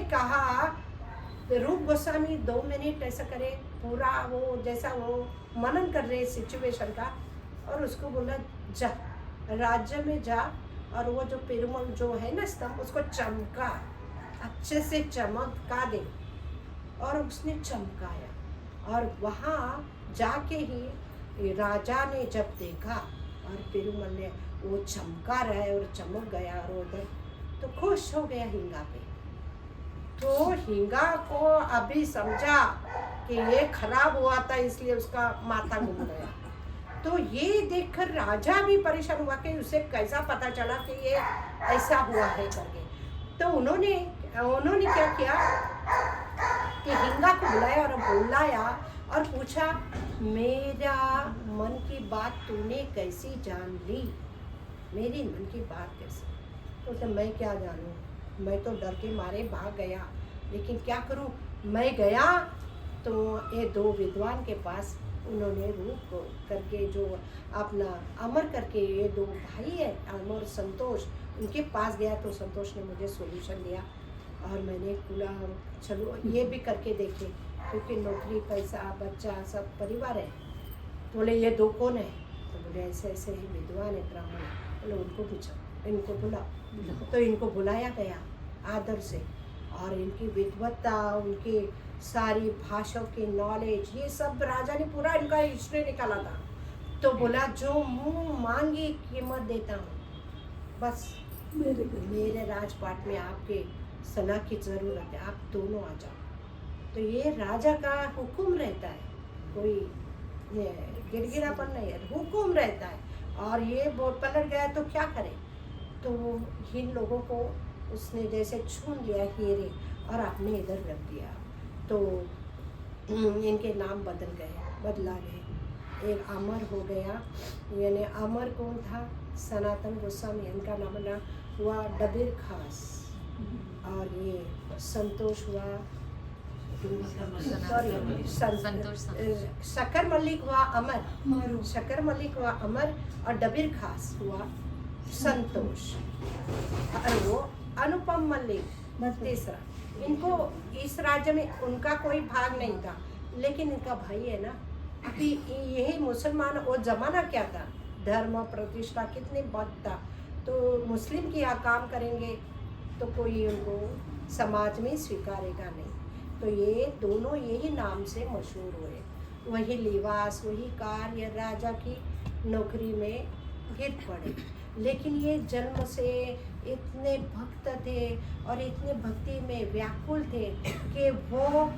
कहा, रूप गोस्वामी 2 मिनट ऐसा करे, पूरा वो जैसा वो मनन कर रहे सिचुएशन का, और उसको बोला जा राज्य में जा, और वो जो पेरुमल जो है ना स्तंभ, उसको चमका, अच्छे से चमका दे। और उसने चमकाया, और वहाँ जाके ही राजा ने जब देखा और पेरुमल ने वो चमका रहा है और चमक गया और उधर, तो खुश हो गया हिंगा पे। तो हिंगा को अभी समझा कि ये खराब हुआ था, इसलिए उसका माथा घूम गया। तो ये देखकर राजा भी परेशान हुआ कि उसे कैसा पता चला कि ये ऐसा हुआ है करके। तो उन्होंने क्या किया कि हिंगा को बुलाया और बुलाया और पूछा, मेरा मन की बात तूने कैसी जान ली? मेरी मन की बात कैसे? तो मैं क्या जानूँ, मैं तो डर के मारे भाग गया, लेकिन क्या करूँ। मैं गया तो ये 2 विद्वान के पास, उन्होंने रूप करके जो अपना अमर करके ये 2 भाई है, अमर संतोष, उनके पास गया तो संतोष ने मुझे सॉल्यूशन दिया। और मैंने बोला चलो ये भी करके देखे, क्योंकि नौकरी, पैसा, बच्चा, सब परिवार है। बोले ये 2 कौन है? तो बोले ऐसे ऐसे ही विद्वान है, ब्राह्मण है। बोले उनको पूछो, इनको बुला। तो इनको बुलाया गया आदर से, और इनकी विद्वत्ता, उनकी सारी भाषाओं की नॉलेज, ये सब राजा ने पूरा इनका हिस्ट्री निकाला था। तो बोला जो मुंह मांगी कीमत देता हूँ, बस मेरे राजपाट में आपके सलाह की ज़रूरत है, आप दोनों आ जाओ। तो ये राजा का हुक्म रहता है, कोई गिड़गिड़ापन नहीं है, हुक्म रहता है। और ये बहुत पलट गया तो क्या करे। तो इन लोगों को उसने जैसे छून लिया हीरे और अपने इधर रख दिया। तो इनके नाम बदला गए। एक अमर हो गया, यानी अमर कौन था? सनातन गोस्वामी, इनका नाम हुआ डबीर खास। और ये संतोष हुआ, शक्कर मल्लिक हुआ अमर, शक्कर मल्लिक हुआ अमर, और डबीर खास हुआ संतोष, और वो अनुपम मल्लिक तीसरा। इनको इस राज्य में उनका कोई भाग नहीं था, लेकिन इनका भाई है ना। अभी यही मुसलमान, वो जमाना क्या था, धर्म प्रतिष्ठा कितनी बात था। तो मुस्लिम की यहाँ काम करेंगे तो कोई उनको समाज में स्वीकारेगा नहीं। तो ये दोनों यही नाम से मशहूर हुए। वही लिबास, वही कार्य, राजा की नौकरी में गिर पड़े। लेकिन ये जन्म से इतने भक्त थे और इतने भक्ति में व्याकुल थे कि वो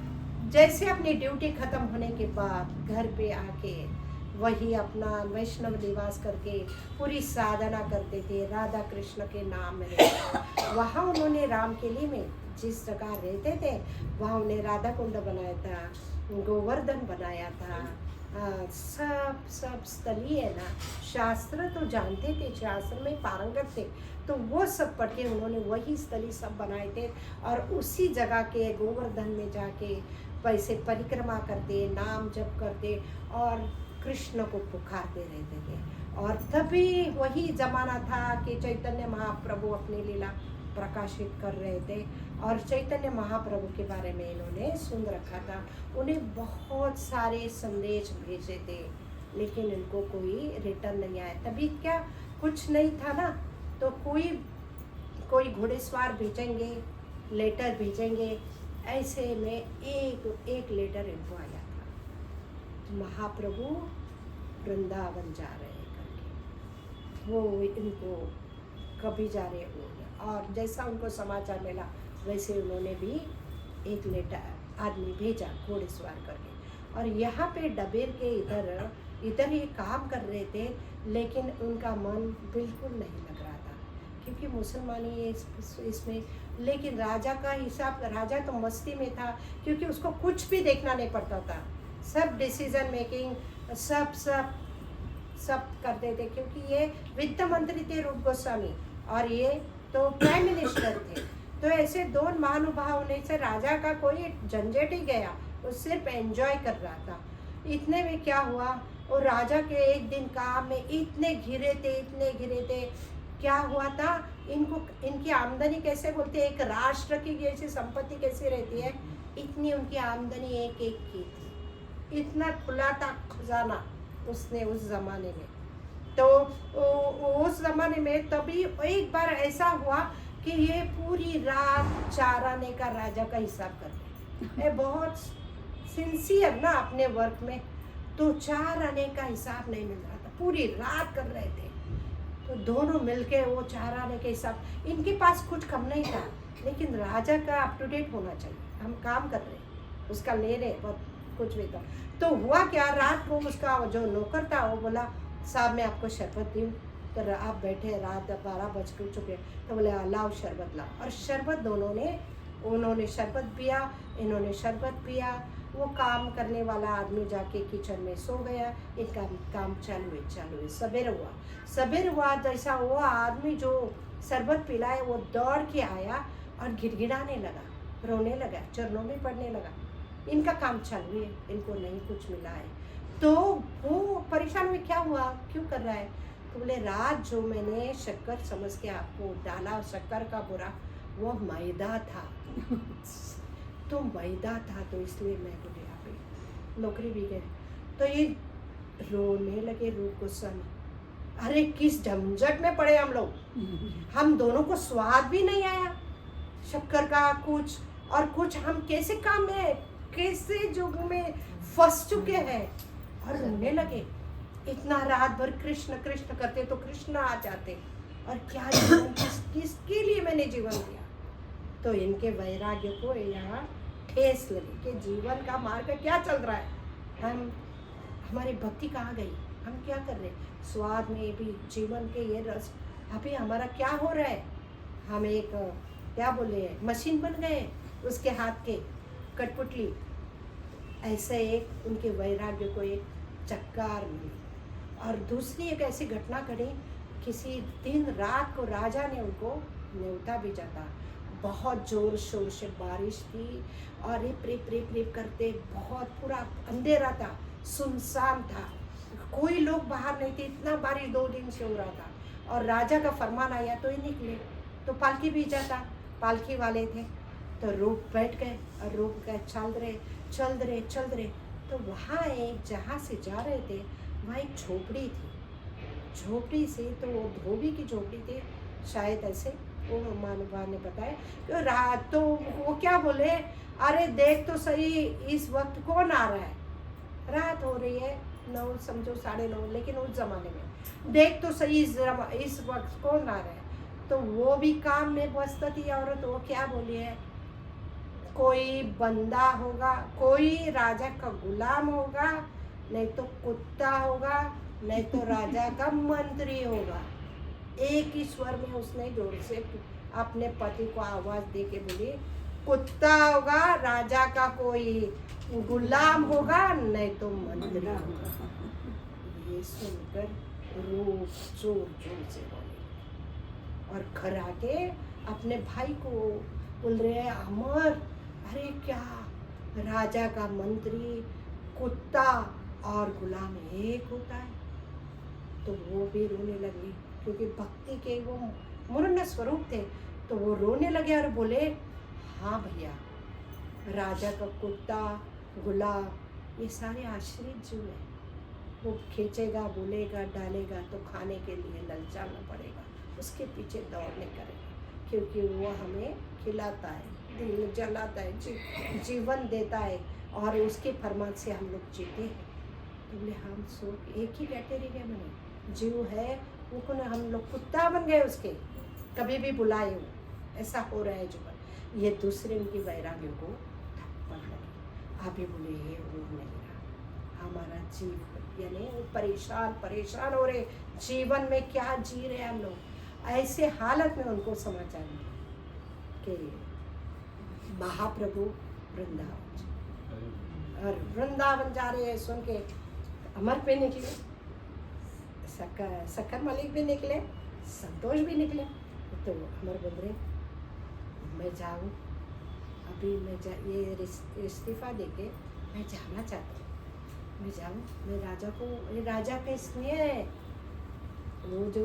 जैसे अपनी ड्यूटी ख़त्म होने के बाद घर पे आके वही अपना वैष्णव निवास करके पूरी साधना करते थे राधा कृष्ण के नाम में। वहाँ उन्होंने रामकेली में जिस जगह रहते थे, वहाँ उन्हें राधा कुंड बनाया था, गोवर्धन बनाया था। सब स्थलीय है ना, शास्त्र तो जानते थे, शास्त्र में पारंगत थे, तो वो सब पढ़ के उन्होंने वही स्थली सब बनाए थे। और उसी जगह के गोवर्धन में जाके पैसे परिक्रमा करते, नाम जप करते और कृष्ण को पुकारते रहते थे। और तभी वही जमाना था कि चैतन्य महाप्रभु अपनी लीला प्रकाशित कर रहे थे, और चैतन्य महाप्रभु के बारे में इन्होंने सुन रखा था। उन्हें बहुत सारे संदेश भेजे थे, लेकिन इनको कोई रिटर्न नहीं आया। तभी क्या कुछ नहीं था ना, तो कोई घोड़ेसवार भेजेंगे, लेटर भेजेंगे। ऐसे में एक लेटर इनको आया था, महाप्रभु वृंदावन जा रहे हैं करके। वो इनको कभी जा रहे हो, और जैसा उनको समाचार मिला वैसे उन्होंने भी एक लेटर आदमी भेजा घोड़ेसवार करके। और यहाँ पे डबेर के इधर ये काम कर रहे थे, लेकिन उनका मन बिल्कुल नहीं लग रहा था, क्योंकि मुसलमानी इसमें। लेकिन राजा का हिसाब, राजा तो मस्ती में था, क्योंकि उसको कुछ भी देखना नहीं पड़ता था, सब डिसीजन मेकिंग सब करते थे, क्योंकि ये वित्त मंत्री थे रूप गोस्वामी, और ये तो प्राइम मिनिस्टर थे। तो ऐसे 2 महानुभाव होने से राजा का कोई झंझट ही गया, वो सिर्फ एंजॉय कर रहा था। इतने में क्या हुआ, और राजा के एक दिन काम में इतने घिरे थे क्या हुआ था, इनको इनकी आमदनी कैसे बोलते हैं, एक राष्ट्र की जैसी संपत्ति कैसी रहती है, इतनी उनकी आमदनी एक एक की थी, इतना खुला था खजाना उसने उस जमाने में। तो उस जमाने में तभी एक बार ऐसा हुआ कि ये पूरी रात चार आने का राजा का हिसाब करते हैं, बहुत सिंसियर ना अपने वर्क में, तो चार आने का हिसाब नहीं मिल रहा था, पूरी रात कर रहे थे। तो दोनों मिलके वो चार आने के हिसाब, इनके पास कुछ कम नहीं था, लेकिन राजा का अप टू डेट होना चाहिए, हम काम कर रहे उसका ले रहे बहुत कुछ भी था। तो हुआ क्या, रात को उसका जो नौकर था वो बोला साहब मैं आपको शरबत दूँ, तो आप बैठे, रात 12 बज चुके, तो बोले लाओ शरबत लाओ, और शरबत दोनों ने, उन्होंने शरबत पिया, इन्होंने शरबत पिया। वो काम करने वाला आदमी जाके किचन में सो गया, इनका काम चालू है। सवेर हुआ जैसा वो आदमी जो शरबत पिलाए वो दौड़ के आया और गिड़गिड़ाने लगा, रोने लगा, चरणों में पड़ने लगा, इनका काम चालू है, इनको नहीं कुछ मिला है। तो वो परेशान हुए, क्या हुआ, क्यों कर रहा है, तो बोले रात जो मैंने शक्कर समझ के आपको डाला, शक्कर का बुरा, वो मैदा था तो मैदा था, तो इसलिए मैं बोले यहाँ पे नौकरी भी गए। तो ये रोने लगे रूप गोस्वामी, अरे किस झंझट में पड़े हम लोग, हम दोनों को स्वाद भी नहीं आया शक्कर का कुछ, और कुछ हम कैसे काम में, कैसे जुग में फंस चुके हैं, और रोने लगे। इतना रात भर कृष्ण कृष्ण करते तो कृष्ण आ जाते, और क्या जीवन किसके लिए मैंने जीवन दिया। तो इनके वैराग्य को यहाँ ठेस लगी कि जीवन का मार्ग क्या चल रहा है, हम हमारी भक्ति कहाँ गई, हम क्या कर रहे, स्वाद में भी जीवन के ये रस अभी हमारा क्या हो रहा है, हम एक क्या बोले मशीन बन गए उसके हाथ के कठपुतली। ऐसे एक उनके वैराग्य को एक चक्कार मिली। और दूसरी एक ऐसी घटना घटी, किसी दिन रात को राजा ने उनको न्योता भेजा था, बहुत जोर शोर से बारिश थी और रिप रिप रिप रिप करते, बहुत पूरा अंधेरा था, सुनसान था, कोई लोग बाहर नहीं थे, इतना बारिश 2 दिन से हो रहा था। और राजा का फरमान आया तो ये निकले, तो पालकी भेजा था, पालकी वाले थे, तो रूप बैठ गए और रूप गए चल रहे। तो वहाँ एक जहाँ से जा रहे थे वहाँ एक झोपड़ी थी, झोपड़ी से तो वो धोबी की झोपड़ी थी शायद, ऐसे वो महानुभाव ने बताया कि रात तो वो क्या बोले, अरे देख तो सही इस वक्त कौन आ रहा है, रात हो रही है 9 समझो 9:30, लेकिन उस जमाने में देख तो सही इस वक्त कौन आ रहा है। तो वो भी काम में व्यस्त थी औरत, वो क्या बोली है, कोई बंदा होगा, कोई राजा का गुलाम होगा, नहीं तो कुत्ता होगा, नहीं तो राजा का मंत्री होगा। एक ही स्वर में उसने जोर से अपने पति को आवाज दे के बोली, कुत्ता होगा, राजा का कोई गुलाम होगा, नहीं तो मंत्री होगा। ये सुनकर रूप जोर से बोले और घर आके अपने भाई को बोल रहे हैं, अमर अरे क्या राजा का मंत्री, कुत्ता और गुलाम एक होता है। तो वो भी रोने लगे, क्योंकि भक्ति के वो मूर्न स्वरूप थे, तो वो रोने लगे और बोले, हाँ भैया, राजा का कुत्ता गुलाम ये सारे आश्रित जीव है, वो खींचेगा, बोलेगा, डालेगा तो खाने के लिए ललचाना पड़ेगा, उसके पीछे दौड़ने करेगा, क्योंकि वो हमें खिलाता है, दिल जलाता है, जीवन देता है, और उसके फरमान से हम लोग जीते हैं। तो बोले हम सब एक ही कैटेगरी में जीव है, वो को हम लोग कुत्ता बन गए उसके, कभी भी बुलाए हो, ऐसा हो रहा है जीवन। ये दूसरे उनकी वैराग्य को थप्पड़ लगे, अभी बोले ये हो नहीं रहा हमारा जीव, यानी वो परेशान हो रहे, जीवन में क्या जी रहे हम लोग। ऐसे हालत में उनको समाचार मिला कि महाप्रभु वृंदावन जा रहे हैं, सुन के अमर पे निकले, शक्कर मलिक भी निकले, संतोष भी निकले। तो अमर बोल रहे, मैं जाऊँ अभी, ये इस्तीफा देके मैं जाना चाहता हूँ, मैं जाऊँ, मैं राजा का स्नेह है, वो जो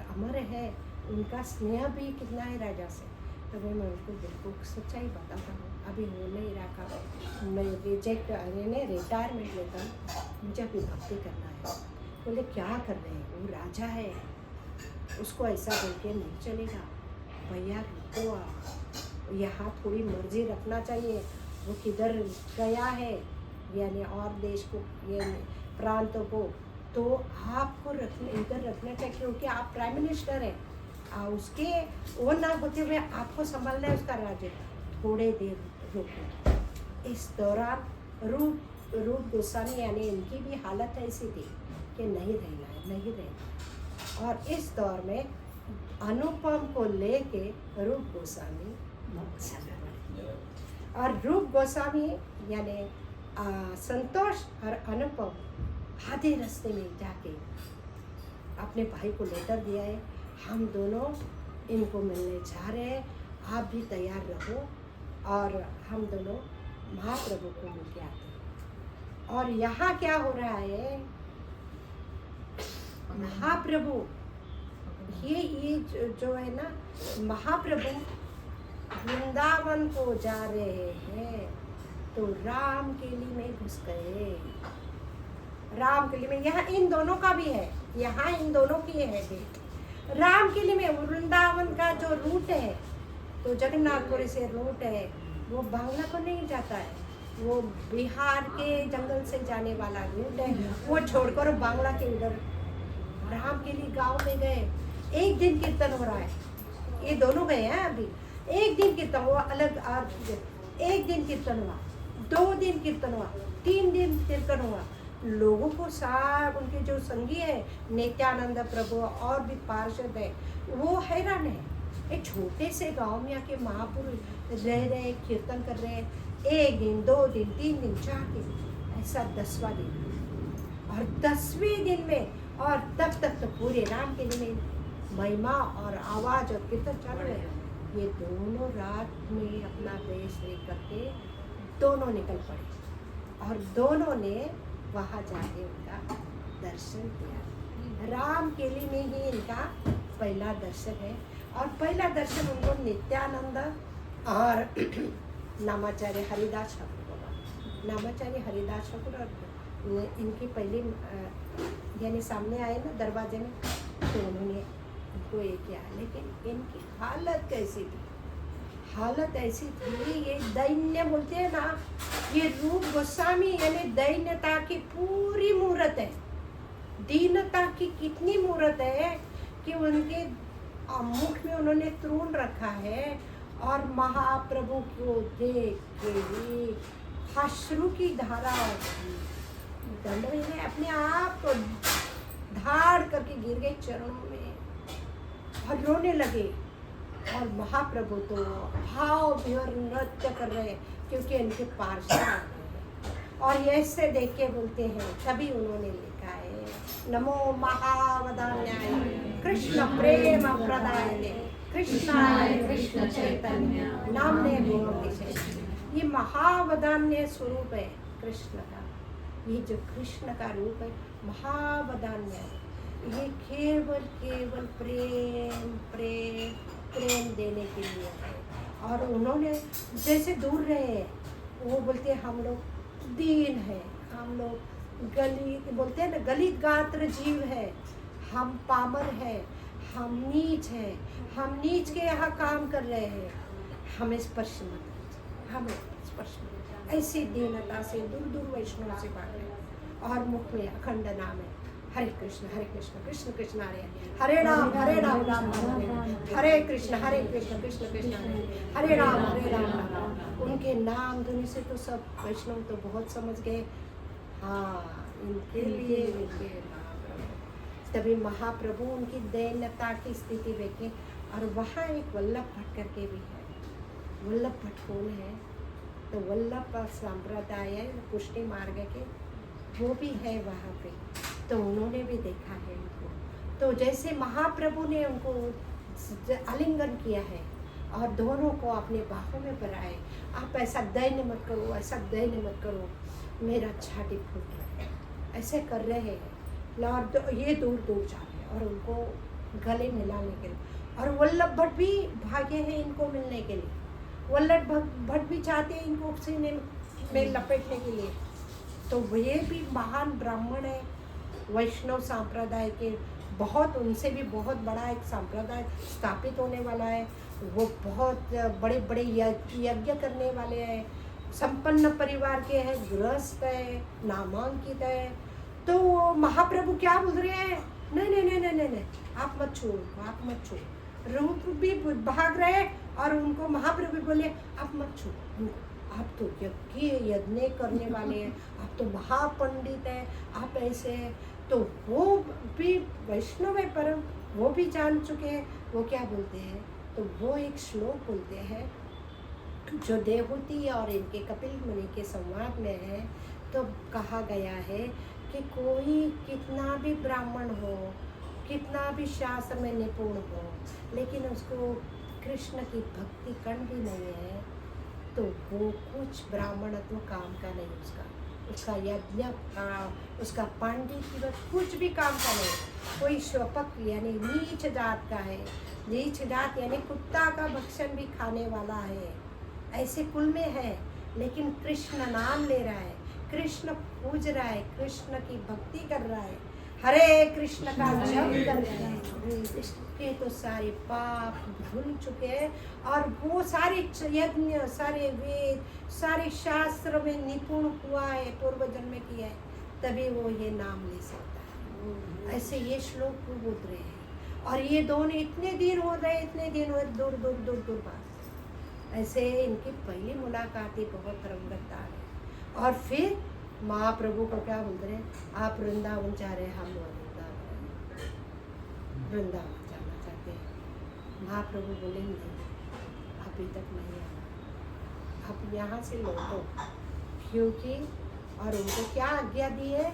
अमर है उनका स्नेह भी कितना है राजा से। तभी मैं उनको बिल्कुल सच्चाई बताता हूँ, अभी वो नहीं रखा, मैं रिटायरमेंट लेता हूँ, मुझे अभी भक्ति करना है। बोले क्या कर रहे हैं, वो राजा है, उसको ऐसा बोल के नहीं चलेगा भैया, रुको, यहाँ थोड़ी मर्जी रखना चाहिए। वो किधर गया है यानी और देश को, यानी प्रांतों को, तो आपको रखने इधर रखना चाहिए, क्योंकि आप प्राइम मिनिस्टर हैं। उसके वो ना होते हुए आपको संभालना है उसका राज्य। थोड़े देर रुको। इस दौरान रूप गोस्वामी यानी इनकी भी हालत ऐसी थी कि नहीं रहना। और इस दौर में अनुपम को लेके रूप गोस्वामी और रूप गोस्वामी यानी संतोष और अनुपम आधे रास्ते में जाके अपने भाई को लेटर दिया है, हम दोनों इनको मिलने जा रहे हैं, आप भी तैयार रहो और हम दोनों महाप्रभु को मिल के आते हैं। और यहाँ क्या हो रहा है, महाप्रभु ये जो है ना, महाप्रभु वृंदावन को जा रहे हैं तो राम केली में घुस गए। राम केली में यहाँ इन दोनों का भी है, यहाँ इन दोनों की है डेट। राम केली में वृंदावन का जो रूट है, तो जगन्नाथपुरी से रूट है, वो बांग्ला को नहीं जाता है, वो बिहार के जंगल से जाने वाला रूट है। वो छोड़कर बांग्ला के उधर राम केली गांव में गए। एक दिन कीर्तन हो रहा है, ये दोनों गए हैं अभी। एक दिन कीर्तन हुआ अलग, एक दिन कीर्तन हुआ, 2 दिन कीर्तन हुआ, 3 दिन कीर्तन हुआ। लोगों को साथ उनके जो संगी है नित्यानंद प्रभु और भी पार्षद है, वो हैरान है। एक छोटे से गांव में आके महापुरुष रह रहे, कीर्तन कर रहे हैं। 1 दिन 2 दिन 3 दिन 4 दिन, ऐसा 10वां दिन। और 10वें दिन में और तब तक तो पूरे राम के लिए महिमा और आवाज और कीर्तन चल रहे हैं। ये दोनों रात में अपना वेश लेकर के दोनों निकल पड़े और दोनों ने वहाँ जाके उनका दर्शन किया। राम केली में ही इनका पहला दर्शन है। और पहला दर्शन उनको नित्यानंद और नामाचार्य हरिदास ठाकुर को हुआ। नामाचार्य हरिदास ठाकुर और इनकी पहली यानी सामने आए ना दरवाजे में, तो उन्होंने इनको ये किया। लेकिन इनकी हालत कैसी थी, हालत ऐसी थी, ये दैन्य बोलते हैं ना, ये रूप गोस्वामी यानी दैन्यता की पूरी मूर्त है। दीनता की कितनी मूर्त है कि उनके मुख में उन्होंने तृण रखा है और महाप्रभु को देख के ही अश्रु की धारा दंड में अपने आप को धाड़ करके गिर गए चरणों में और रोने लगे। और महाप्रभु तो भाव विभोर नृत्य कर रहे हैं, क्योंकि इनके पार्षद आ गए हैं। और ऐसे देख के बोलते हैं, तभी उन्होंने लिखा है, नमो महावदान्याय कृष्ण प्रेम प्रदायते कृष्णाय कृष्ण चैतन्य नामने भगवते। ये महावदान्य स्वरूप है कृष्ण का, ये जो कृष्ण का रूप है महावदान्य, ये केवल प्रेम प्रेम प्रेम देने के लिए है। और उन्होंने जैसे दूर रहे, वो बोलते हैं हम लोग दीन है, हम लोग गली बोलते हैं ना, गलित गात्र जीव है, हम पामर है, हम नीच है, हम नीच के यहाँ काम कर रहे हैं, हमें स्पर्श मत कीजिए, हमें स्पर्श मत। ऐसी दीनता से दूर दूर वैष्णव से बात है। और मुख में अखंड नाम है, हरे कृष्ण कृष्ण कृष्ण हरे राम राम राम हरे कृष्ण कृष्ण कृष्ण हरे राम राम। उनके नाम धुनी से तो सब वैष्णव तो बहुत समझ गए, हाँ इनके लिए उनके महाप्रभु। तभी महाप्रभु उनकी दैन्यता की स्थिति देखे। और वहाँ एक वल्लभ भट्ट करके भी है। वल्लभ भट्ट कौन है, तो वल्लभ संप्रदाय पुष्टि मार्ग के वो भी है वहाँ पे, तो उन्होंने भी देखा है उनको। तो जैसे महाप्रभु ने उनको आलिंगन किया है और दोनों को अपने बाहों में भराए, आप ऐसा दैन्य मत करो, ऐसा दैन्य मत करो, मेरा छाती फूट रहा है, ऐसे कर रहे हैं। और ये दूर दूर जा रहे हैं और उनको गले मिलाने के लिए और वल्लभ भट्ट भी भागे हैं इनको मिलने के लिए। वल्लभ भट्ट भी चाहते हैं इनको सीने में लपेटने के लिए। तो वे भी महान ब्राह्मण है, वैष्णव संप्रदाय के, बहुत उनसे भी बहुत बड़ा एक संप्रदाय स्थापित होने वाला है। वो बहुत बड़े बड़े यज्ञ करने वाले हैं, संपन्न परिवार के हैं, गृहस्थ है, नामांकित है। तो महाप्रभु क्या बोल रहे हैं, नहीं नहीं नहीं नहीं नहीं, आप मत छोड़ो, आप मत छोड़ो। रूप भी भाग रहे और उनको महाप्रभु बोले आप मत छोड़ो, आप तो यज्ञ करने वाले हैं, आप तो महापंडित हैं, आप ऐसे हैं। तो वो भी वैष्णव है परम, वो भी जान चुके हैं। वो क्या बोलते हैं, तो वो एक श्लोक बोलते हैं जो देवहूति और इनके कपिल मुनि के संवाद में है। तो कहा गया है कि कोई कितना भी ब्राह्मण हो, कितना भी शास्त्र में निपुण हो, लेकिन उसको कृष्ण की भक्ति कण भी नहीं है, तो वो कुछ ब्राह्मणत्व काम का नहीं, उसका यज्ञ का, उसका पांडित्य कुछ भी काम का नहीं। कोई श्वपक यानी नीच जात का है, नीच जात यानी कुत्ता का भक्षण भी खाने वाला है, ऐसे कुल में है। लेकिन कृष्ण नाम ले रहा है, कृष्ण पूज रहा है, कृष्ण की भक्ति कर रहा है, हरे कृष्ण का जप कर रहा है, इसके तो सारे पाप धुल चुके हैं। और वो सारे यज्ञ, सारे वेद, सारे शास्त्र में निपुण हुआ है, पूर्व जन्म किया है, तभी वो ये नाम ले सकता है। ऐसे ये श्लोक को बोल रहे हैं। और ये दोनों इतने दिन हो रहे, इतने दिन हो, दूर दूर दूर दूर बात। ऐसे इनकी पहली मुलाकात ही बहुत रंगतदार है। और फिर महाप्रभु को क्या बोल रहे हैं, आप वृंदावन जा रहे हैं, हम वृंदावन जाना चाहते हैं। महाप्रभु बोले नहीं, अभी तक नहीं आना, आप यहाँ से लौटो। क्योंकि और उनको क्या आज्ञा दी है,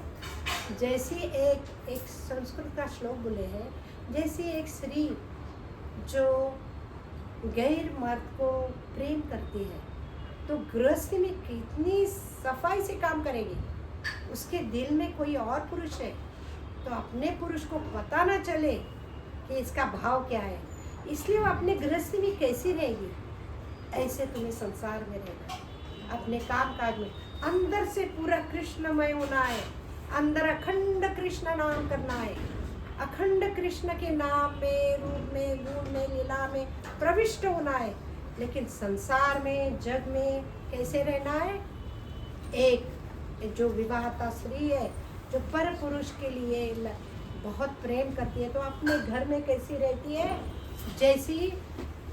जैसे एक संस्कृत का श्लोक बोले हैं, जैसे एक स्त्री जो गैर मर्द को प्रेम करती है, तो गृहस्थी में कितनी सफाई से काम करेगी। उसके दिल में कोई और पुरुष है, तो अपने पुरुष को पता ना चले कि इसका भाव क्या है, इसलिए वो अपने गृहस्थी में कैसी रहेगी। ऐसे तुम्हें संसार में रहना है, अपने काम काज में अंदर से पूरा कृष्णमय होना है, अंदर अखंड कृष्ण नाम करना है, अखंड कृष्ण के नाम में, रूप में, गुण में, लीला में प्रविष्ट होना है। लेकिन संसार में, जग में कैसे रहना है, एक जो विवाहता स्त्री है, जो पर पुरुष के लिए बहुत प्रेम करती है, तो अपने घर में कैसी रहती है, जैसी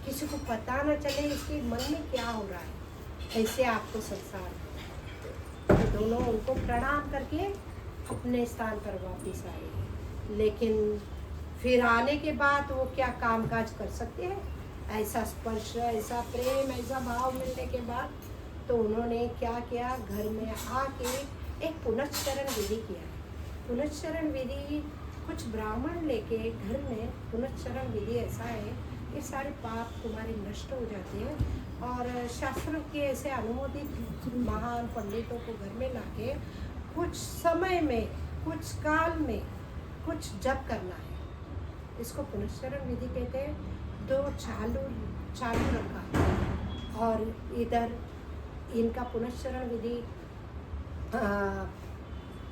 किसी को पता न चले इसके मन में क्या हो रहा है, ऐसे आपको संसार में। तो दोनों उनको प्रणाम करके अपने स्थान पर वापस आए। लेकिन फिर आने के बाद वो क्या कामकाज कर सकते हैं, ऐसा स्पर्श, ऐसा प्रेम, ऐसा भाव मिलने के बाद। तो उन्होंने क्या किया, घर में आके एक पुनश्चरण विधि किया। पुनश्चरण विधि कुछ ब्राह्मण लेके घर में, पुनश्चरण विधि ऐसा है कि सारे पाप तुम्हारे नष्ट हो जाते हैं। और शास्त्रों के ऐसे अनुमोदित महान पंडितों को घर में लाके कुछ समय में, कुछ काल में कुछ जप करना है। इसको पुनश्चरण विधि कहते हैं। दो चालू रखा और इधर इनका पुनश्चरण विधि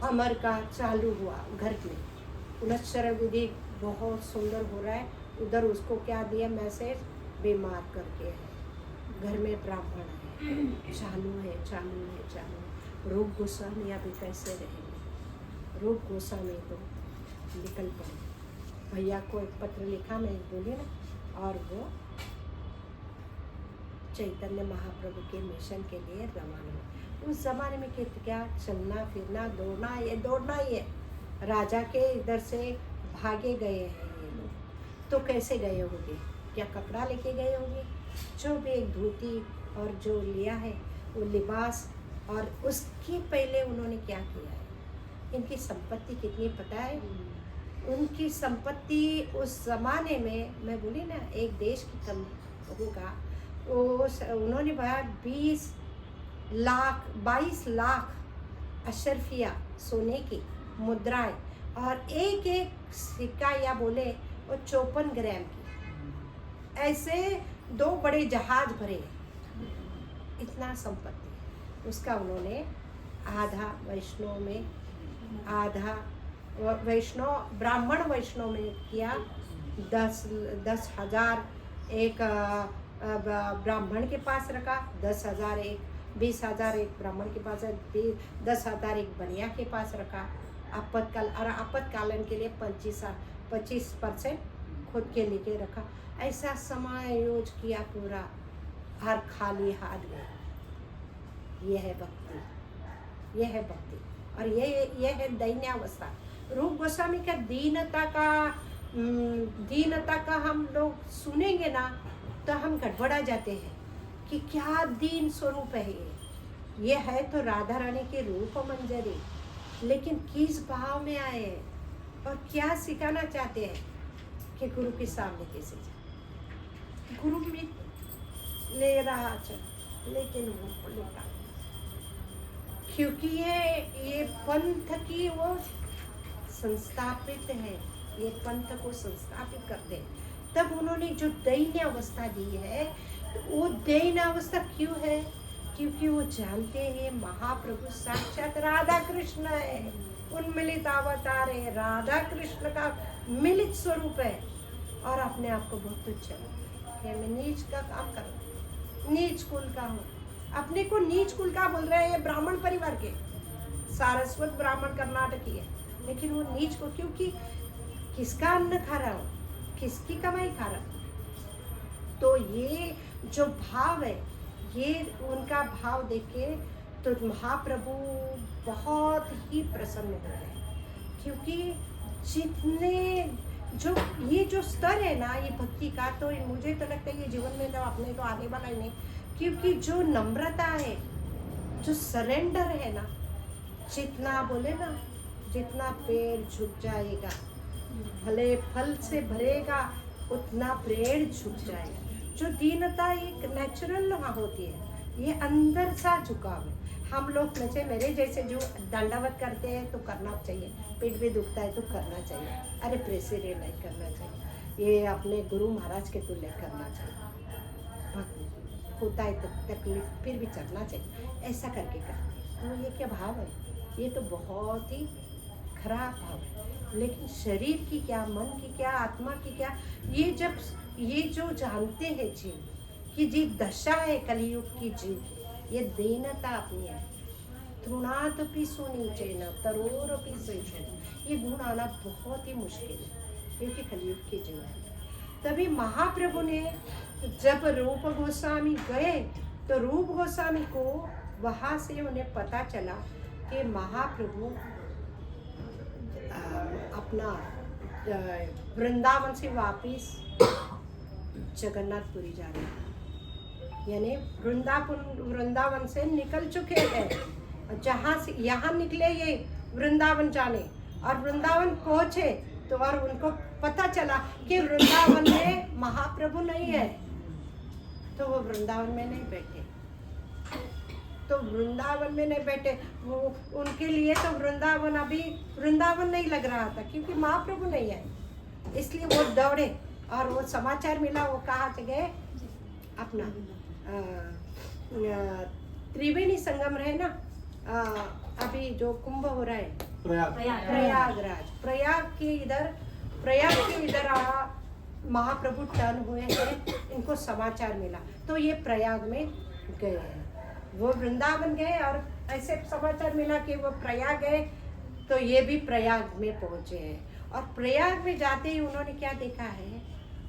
अमर का चालू हुआ। घर में पुनश्चरण विधि बहुत सुंदर हो रहा है, उधर उसको क्या दिया मैसेज, बीमार करके है, घर में ब्राह्मण है, चालू है, चालू है, चालू। रूप गोस्वामी अभी कैसे रहेंगे, रूप गोस्वामी तो निकल पड़े, भैया को एक पत्र लिखा, मैं बोली ना, और वो चैतन्य महाप्रभु के मिशन के लिए रवाना हुए। उस जमाने में क्या चलना फिरना, दौड़ना, ये दौड़ना ही है। राजा के इधर से भागे गए हैं ये लोग, तो कैसे गए होंगे, क्या कपड़ा लेके गए होंगे, जो भी एक धोती और जो लिया है वो लिबास। और उसके पहले उन्होंने क्या किया है, इनकी संपत्ति कितनी पता है, उनकी संपत्ति उस जमाने में, मैं बोली ना, एक देश की कम होगा, उन्होंने बोला 22 लाख अशरफिया सोने की मुद्राएं, और एक एक सिक्का या बोले वो 54 ग्राम की, ऐसे 2 बड़े जहाज भरे, इतना संपत्ति। उसका उन्होंने आधा वैष्णव में, आधा वैष्णव ब्राह्मण वैष्णव में किया। 10,000 एक ब्राह्मण के पास रखा, 10,000 एक, 20,000 एक ब्राह्मण के पास, 10,000 एक बनिया के पास रखा। आपातकालीन के लिए 25% खुद के लिए रखा। ऐसा समायोज किया पूरा, हर खाली हाथ गए। ये है भक्ति, ये है भक्ति, और ये है दैन्यावस्था। रूप गोस्वामी का दीनता का हम लोग सुनेंगे ना तो हम गड़बड़ा जाते हैं कि क्या दीन स्वरूप है ये है तो राधा रानी के रूप मंजरी, लेकिन किस भाव में आए और क्या सिखाना चाहते हैं कि गुरु के सामने कैसे जाए। गुरु में ले रहा चल, लेकिन वो लेता, क्योंकि ये पंथ की वो संस्थापित है, ये पंथ को संस्थापित करते हैं। तब उन्होंने जो दैन्य अवस्था दी है, वो दैन्य अवस्था क्यों है? क्योंकि वो जानते हैं महाप्रभु साक्षात राधा कृष्ण है, उन्मिलित अवतार है, राधा कृष्ण का मिलित स्वरूप है, और अपने आप को बहुत तुच्छ है। मैं नीच का काम कर रहा हूँ, नीच कुल का हूँ। अपने को नीच कुल का बोल रहे हैं, ब्राह्मण परिवार के, सारस्वत ब्राह्मण कर्नाटकी है, लेकिन वो नीच को, क्योंकि किसका अन्न खा रहा हूँ, किसकी कमाई खा रहा हूँ। तो ये जो भाव है, ये उनका भाव देख के तो महाप्रभु बहुत ही प्रसन्न हो गए, क्योंकि जितने जो ये जो स्तर है ना ये भक्ति का, तो मुझे तो लगता है ये जीवन में तो अपने तो आने वाला ही नहीं, क्योंकि जो नम्रता है, जो सरेंडर है ना, जितना बोले ना, जितना पेड़ झुक जाएगा, भले फल से भरेगा उतना पेड़ झुक जाएगा। जो दीनता एक नेचुरल वहाँ होती है, ये अंदर सा झुकाव है। हम लोग नचे मेरे जैसे जो दंडावत करते हैं तो करना चाहिए, पेट भी दुखता है तो करना चाहिए, अरे प्रेसिडेंट नहीं करना चाहिए, ये अपने गुरु महाराज के तुल्य करना चाहिए, होता है तो तकलीफ फिर भी चलना चाहिए, ऐसा करके कर। तो ये क्या भाव है? ये तो बहुत ही खराब भाव है। लेकिन शरीर की क्या, मन की क्या, आत्मा की क्या, ये जब ये जो जानते हैं जीव कि जी दशा है कलयुग की जीव की, ये दीनता अपनी है। तृणादपि सुनीचेन तरोरपि सहिष्णुः, ये गुण आना बहुत ही मुश्किल है, क्योंकि कलयुग की जीव है। तभी महाप्रभु ने जब रूप गोस्वामी गए तो रूप गोस्वामी को वहाँ से उन्हें पता चला कि महाप्रभु अपना वृंदावन से वापिस जगन्नाथपुरी जा रहे हैं, यानी वृंदावन से निकल चुके हैं। जहाँ से यहाँ निकले ये वृंदावन जाने, और वृंदावन पहुँचे तो और उनको पता चला कि वृंदावन में महाप्रभु नहीं है, तो वो वृंदावन में नहीं बैठे। तो वृंदावन में नहीं बैठे, वो उनके लिए तो वृंदावन अभी वृंदावन नहीं लग रहा था, क्योंकि महाप्रभु नहीं है। इसलिए वो दौड़े और वो समाचार मिला, वो कहाँ से गए, अपना त्रिवेणी संगम रहे ना, अभी जो कुंभ हो रहा है प्रयागराज, प्रयाग के इधर महाप्रभु टर्न हुए हैं, इनको समाचार मिला, तो ये प्रयाग में गए हैं। वो वृंदावन गए और ऐसे समाचार मिला कि वो प्रयाग गए, तो ये भी प्रयाग में पहुंचे हैं। और प्रयाग में जाते ही उन्होंने क्या देखा है,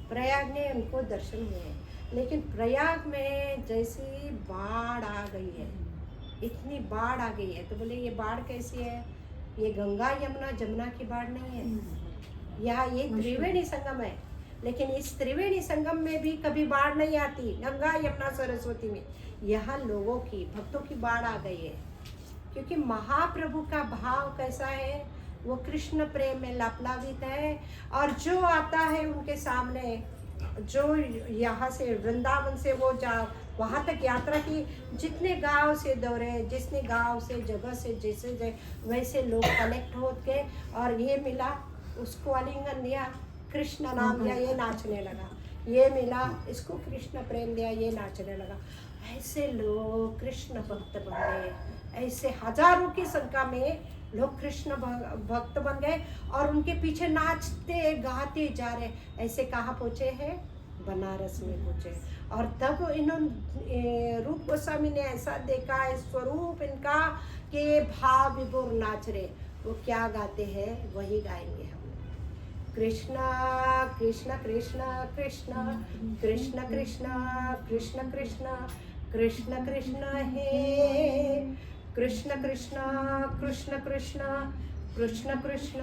प्रयाग ने उनको दर्शन हुए हैं, लेकिन प्रयाग में जैसी बाढ़ आ गई है, इतनी बाढ़ आ गई है, तो बोले ये बाढ़ कैसी है, ये गंगा यमुना जमुना की बाढ़ नहीं है, यहाँ ये त्रिवेणी संगम है। लेकिन इस त्रिवेणी संगम में भी कभी बाढ़ नहीं आती, गंगा यमुना सरस्वती में। यहाँ लोगों की, भक्तों की बाढ़ आ गई है, क्योंकि महाप्रभु का भाव कैसा है, वो कृष्ण प्रेम में लपलावित है। और जो आता है उनके सामने, जो यहाँ से वृंदावन से वो वहाँ तक यात्रा की, जितने गांव से दौड़े, जिसने गांव से जगह से जैसे वैसे लोग कलेक्ट हो गए, और ये मिला, उसको आलिंगन दिया, कृष्ण नाम लिया, ये नाचने लगा। ये मिला, इसको कृष्ण प्रेम दिया, ये नाचने लगा। ऐसे लोग कृष्ण भक्त बन गए, ऐसे हजारों की संख्या में लोग कृष्ण भक्त बन गए और उनके पीछे नाचते गाते जा रहे। ऐसे कहाँ पहुँचे हैं? बनारस में पहुँचे। और तब इन्होंने रूप गोस्वामी ने ऐसा देखा है स्वरूप इनका कि भाव विभोर नाच रहे। वो क्या गाते हैं वही गाएंगे हम। कृष्णा कृष्ण कृष्ण कृष्ण कृष्ण कृष्ण कृष्ण कृष्ण कृष्ण कृष्ण हे कृष्ण कृष्ण कृष्ण कृष्ण कृष्ण कृष्ण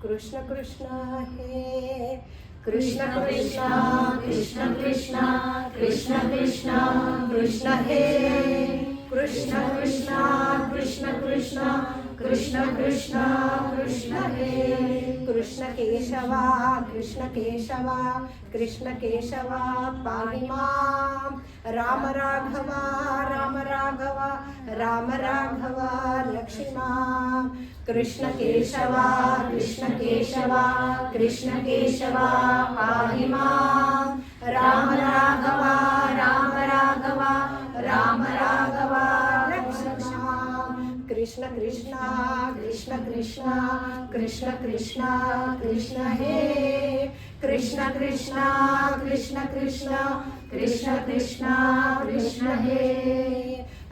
कृष्ण कृष्ण हे कृष्ण कृष्ण कृष्ण कृष्ण कृष्ण कृष्ण कृष्ण हे कृष्ण कृष्ण कृष्ण कृष्ण कृष्ण कृष्ण कृष्ण हे कृष्ण केशवा कृष्ण केशवा कृष्ण केशवा पाहि मां राम राघवा राम राघवा राम राघवा रक्ष मां कृष्ण केशवा कृष्ण केशवा कृष्ण केशवा पाहि मां राम राघवा राम राघवा राम राघवा रक्ष मां कृष्ण कृष्ण कृष्ण कृष्ण कृष्ण कृष्ण कृष्ण हे कृष्ण कृष्ण कृष्ण कृष्ण कृष्ण कृष्ण कृष्ण हे।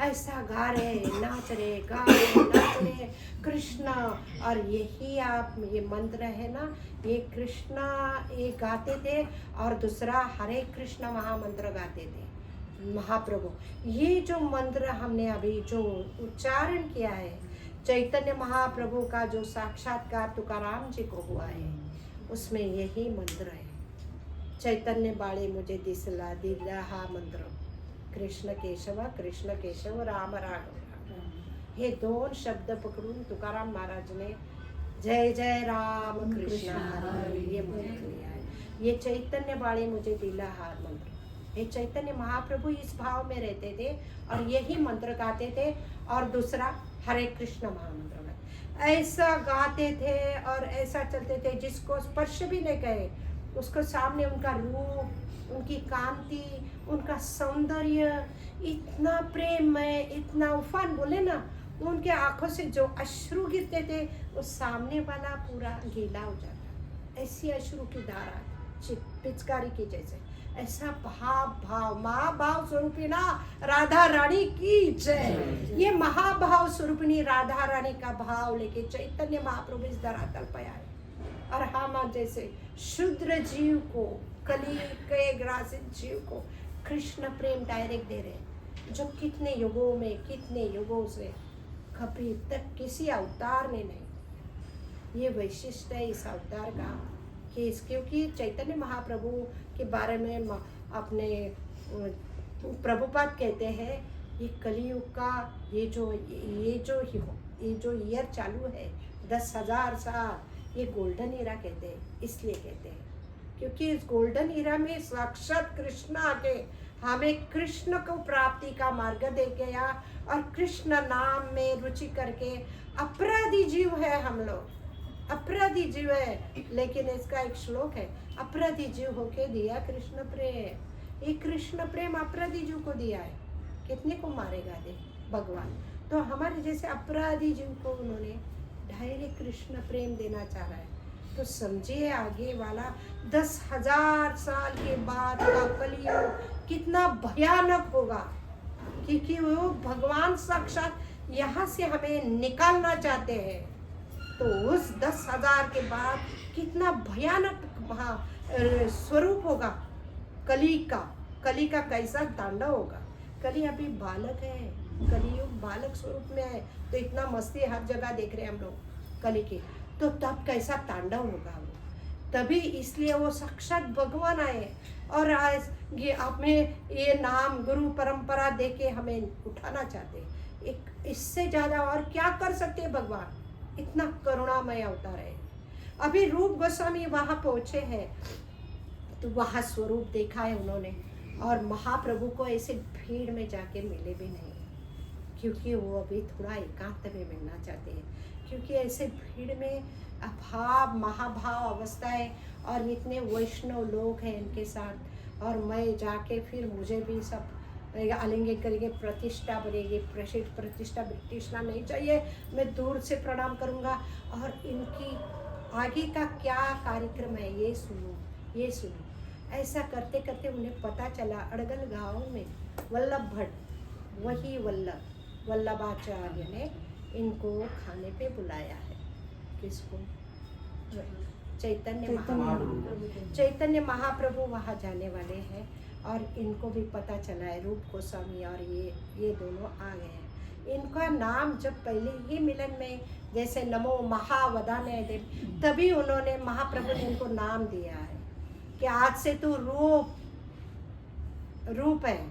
ऐसा गा रहे नाच रहे गा रहे नाच रहे कृष्ण। और यही आप ये मंत्र है ना, ये कृष्णा ये गाते थे और दूसरा हरे कृष्ण महामंत्र गाते थे महाप्रभु। ये जो मंत्र हमने अभी जो उच्चारण किया है चैतन्य महाप्रभु का जो साक्षात्कार तुकाराम जी को हुआ है उसमें यही मंत्र है। चैतन्य बाळे मुझे दिसला दिला हा मंत्र कृष्ण केशव राम राघव। हे दोन शब्द पकडून तुकाराम महाराज ने जय जय राम कृष्ण हरे ये मंत्र लिया है। ये चैतन्य बाळे मुझे दिला हा मंत्र, ये चैतन्य महाप्रभु इस भाव में रहते थे और यही मंत्र गाते थे। और दूसरा हरे कृष्ण महामंत्र गाते, ऐसा गाते थे और ऐसा चलते थे जिसको स्पर्श भी नहीं करे उसको सामने उनका रूप उनकी कांति उनका सौंदर्य इतना प्रेममय इतना उफान बोले ना, उनके आंखों से जो अश्रु गिरते थे वो सामने वाला पूरा गीला हो जाता। ऐसी अश्रु की धारा पिचकारी की जैसे ऐसा भाव महाभाव स्वरूपी ना राधा रानी की जय। ये महाभाव स्वरूपिणी राधा रानी का भाव लेके चैतन्य महाप्रभु इस धरातल पर आए और हम जैसे शूद्र जीव को कली के ग्रासित जीव को कृष्ण प्रेम डायरेक्ट दे रहे जो कितने युगों में कितने युगों से कभी तक किसी अवतार ने नहीं। ये वैशिष्ट है इस अवतार का कि क्योंकि चैतन्य महाप्रभु के बारे में अपने प्रभुपाद कहते हैं ये कलियुग का ये जो ईयर चालू है 10,000 साल ये गोल्डन ईरा कहते हैं। इसलिए कहते हैं क्योंकि इस गोल्डन ईरा में साक्षात कृष्ण आके हमें कृष्ण को प्राप्ति का मार्ग दे गया और कृष्ण नाम में रुचि करके अपराधी जीव है हम लोग अपराधी जीव है। लेकिन इसका एक श्लोक है अपराधी जीव होके दिया कृष्ण प्रेम। ये कृष्ण प्रेम अपराधी जीव को दिया है, कितने को मारेगा दे भगवान। तो हमारे जैसे अपराधी जीव को उन्होंने डायरेक्ट कृष्ण प्रेम देना चाह रहा है। तो समझिए आगे वाला 10,000 साल के बाद का कलियुग कितना भयानक होगा क्योंकि वो भगवान साक्षात यहाँ से हमें निकालना चाहते हैं। तो उस 10,000 के बाद कितना भयानक स्वरूप होगा कली का कैसा तांडव होगा। कली अभी बालक है, कलियुग बालक स्वरूप में है तो इतना मस्ती हर जगह देख रहे हैं हम लोग कली की। तो तब कैसा तांडव होगा वो, तभी इसलिए वो साक्षात भगवान आए और आज ये हमें ये नाम गुरु परंपरा देके हमें उठाना चाहते। एक इससे ज़्यादा और क्या कर सकते भगवान, इतना करुणामय अवतार है। अभी रूप गोस्वामी वहाँ पहुँचे हैं तो वहाँ स्वरूप देखा है उन्होंने और महाप्रभु को ऐसे भीड़ में जाके मिले भी नहीं क्योंकि वो अभी थोड़ा एकांत में मिलना चाहते हैं। क्योंकि ऐसे भीड़ में महाभाव अवस्था है और इतने वैष्णव लोग हैं इनके साथ और मैं जाके फिर मुझे भी सब आलिंगन करेंगे, प्रतिष्ठा बनेगी, प्रतिष्ठा ब्रिटिश नाम नहीं चाहिए, मैं दूर से प्रणाम करूँगा और इनकी आगे का क्या कार्यक्रम है ये सुनो, ये सुनो। ऐसा करते करते उन्हें पता चला अड़गल गांव में वल्लभ भट्ट, वही वल्लभाचार्य ने इनको खाने पे बुलाया है। किसको? चैतन्य महाप्रभु वहाँ जाने वाले हैं और इनको भी पता चला है, रूप गोस्वामी और ये दोनों आ गए हैं। इनका नाम जब पहले ही मिलन में जैसे नमो महावदान्याय देव, तभी उन्होंने महाप्रभु ने इनको नाम दिया है कि आज से तू रूप है,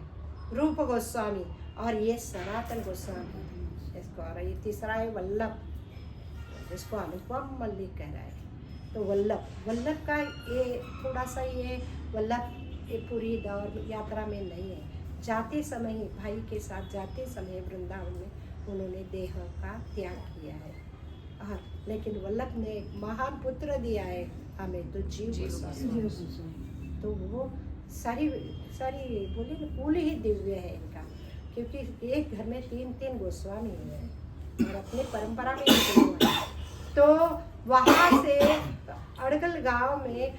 रूप गोस्वामी और ये सनातन गोस्वामी इसको, और ये तीसरा है वल्लभ, इसको अनुपम मल्लिक कह रहा है। तो वल्लभ का ये थोड़ा सा ये वल्लभ ये पूरी दौर यात्रा में नहीं है, जाते समय ही भाई के साथ जाते समय वृंदावन में उन्होंने देह का त्याग किया है। हाँ, लेकिन वल्लभ ने एक महान पुत्र दिया है हमें, तो जीव गोस्वामी। तो वो सारी बोले ना कुल ही दिव्य है इनका, क्योंकि एक घर में 3 गोस्वामी हैं और अपनी परंपरा में तो वहाँ से अड़गल गांव में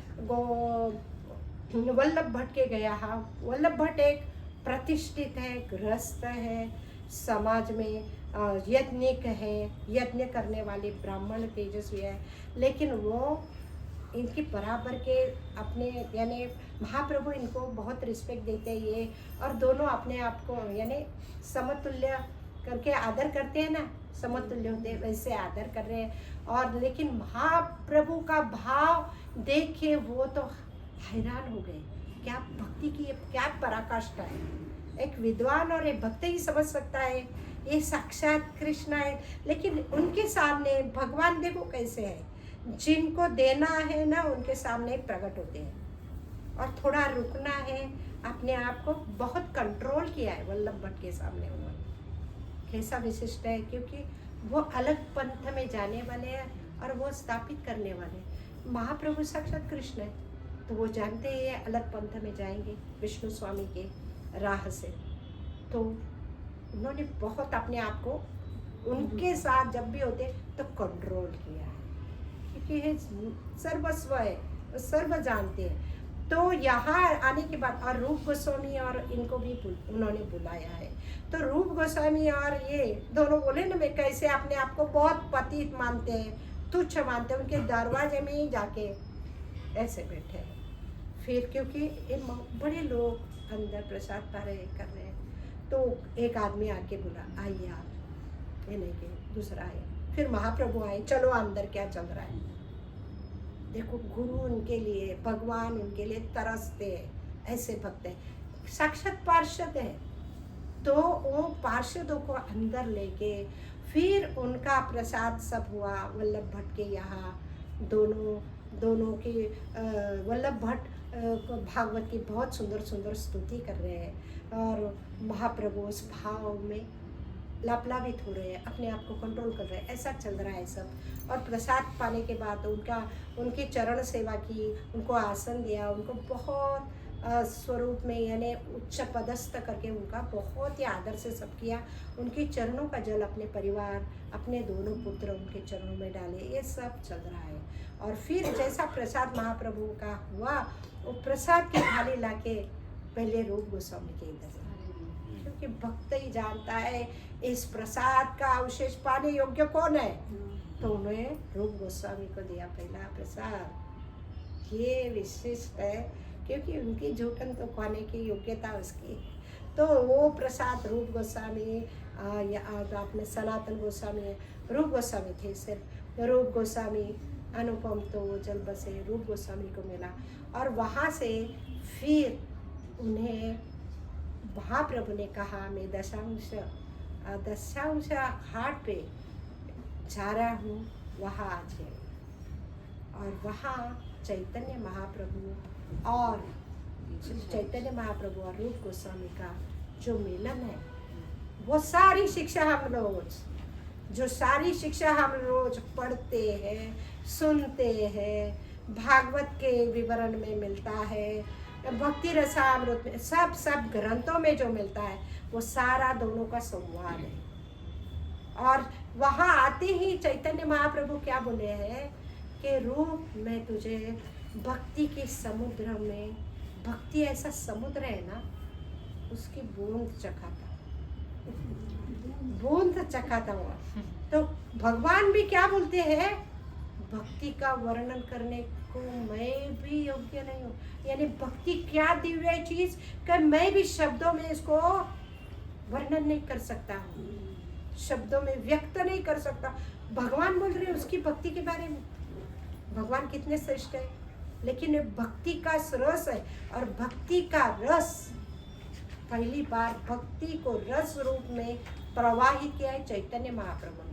वल्लभ भट्ट के गया। हाँ, वल्लभ भट्ट एक प्रतिष्ठित है, गृहस्थ है, समाज में यज्ञिक है, यज्ञ करने वाले ब्राह्मण तेजस्वी है, लेकिन वो इनकी बराबर के अपने यानी महाप्रभु इनको बहुत रिस्पेक्ट देते हैं ये, और दोनों अपने आप को यानी समतुल्य करके आदर करते हैं ना, समतुल्य होते हैं वैसे आदर कर रहे हैं। और लेकिन महाप्रभु का भाव देख के वो तो हैरान हो गए, क्या भक्ति की क्या पराकाष्ठा है। एक विद्वान और एक भक्त ही समझ सकता है ये साक्षात कृष्ण है, लेकिन उनके सामने भगवान देखो कैसे है, जिनको देना है ना उनके सामने प्रकट होते हैं। और थोड़ा रुकना है, अपने आप को बहुत कंट्रोल किया है वल्लभ भट्ट के सामने उन्होंने। कैसा विशिष्ट है, क्योंकि वो अलग पंथ में जाने वाले हैं और वो स्थापित करने वाले। महाप्रभु साक्षात कृष्ण है, तो वो जानते हैं अलग पंथ में जाएंगे विष्णु स्वामी के राह से, तो उन्होंने बहुत अपने आप को उनके साथ जब भी होते तो कंट्रोल किया है, क्योंकि ये सर्वस्व है, सर्व जानते हैं। तो यहाँ आने के बाद और रूप गोस्वामी और इनको भी उन्होंने बुलाया है। तो रूप गोस्वामी और ये दोनों बोले ना, मैं कैसे अपने आप को बहुत पतित मानते हैं, तुच्छ मानते हैं, उनके दरवाजे में ही जाके ऐसे बैठे हैं। फिर क्योंकि ये बड़े लोग अंदर प्रसाद पा रहे कर रहे हैं, तो एक आदमी आके बोला आइए आप, ये नहीं कि दूसरा आया। फिर महाप्रभु आए, चलो अंदर क्या चल रहा है देखो। गुरु उनके लिए, भगवान उनके लिए तरसते हैं, ऐसे भक्त हैं, साक्षात पार्षद है। तो वो पार्षदों को अंदर लेके फिर उनका प्रसाद सब हुआ वल्लभ भट्ट के यहाँ। दोनों की वल्लभ भट्ट भागवत की बहुत सुंदर स्तुति कर रहे हैं और महाप्रभु उस भाव में लापलावित हो रहे हैं, अपने आप को कंट्रोल कर रहे हैं, ऐसा चल रहा है सब। और प्रसाद पाने के बाद उनकी चरण सेवा की, उनको आसन दिया, उनको बहुत स्वरूप में यानी उच्च पदस्थ करके उनका बहुत ही आदर से सब किया। उनके चरणों का जल अपने परिवार, अपने दोनों पुत्र उनके चरणों में डाले, ये सब चल रहा है। और फिर जैसा प्रसाद महाप्रभु का हुआ, वो प्रसाद की थाली लाके पहले रूप गोस्वामी के इधर, क्योंकि भक्त ही जानता है इस प्रसाद का अवशेष पाने योग्य कौन है, तो उन्होंने रूप गोस्वामी को दिया पहला प्रसाद। ये विशिष्ट है, क्योंकि उनकी झूठन तो खाने की योग्यता उसकी। तो वो प्रसाद रूप गोस्वामी या आपने सनातन गोस्वामी, रूप गोस्वामी थे सिर्फ, रूप गोस्वामी अनुपम तो जल बसे रूप गोस्वामी को मिला। और वहाँ से फिर उन्हें महाप्रभु ने कहा मैं दशांश घाट पे जा रहा हूँ, वहाँ आ जाए। और वहाँ चैतन्य महाप्रभु और रूप गोस्वामी का जो मिलन है, वो सारी शिक्षा हम रोज पढ़ते हैं, सुनते हैं, भागवत के विवरण में मिलता है, भक्ति रसामृत में सब ग्रंथों में जो मिलता है वो सारा दोनों का संवाद है। और वहाँ आते ही चैतन्य महाप्रभु क्या बोले हैं कि रूप में तुझे भक्ति के समुद्र में, भक्ति ऐसा समुद्र है ना, उसकी बूंद चखाता हुआ। तो भगवान भी क्या बोलते हैं, भक्ति का वर्णन करने को मैं भी योग्य नहीं हूँ। यानी भक्ति क्या दिव्य चीज कि मैं भी शब्दों में इसको वर्णन नहीं कर सकता हूँ, शब्दों में व्यक्त नहीं कर सकता। भगवान बोल रहे हैं उसकी भक्ति के बारे में, भगवान कितने श्रेष्ठ है। लेकिन भक्ति का रस है, और भक्ति का रस पहली बार भक्ति को रस रूप में प्रवाहित किया है चैतन्य महाप्रभु ने।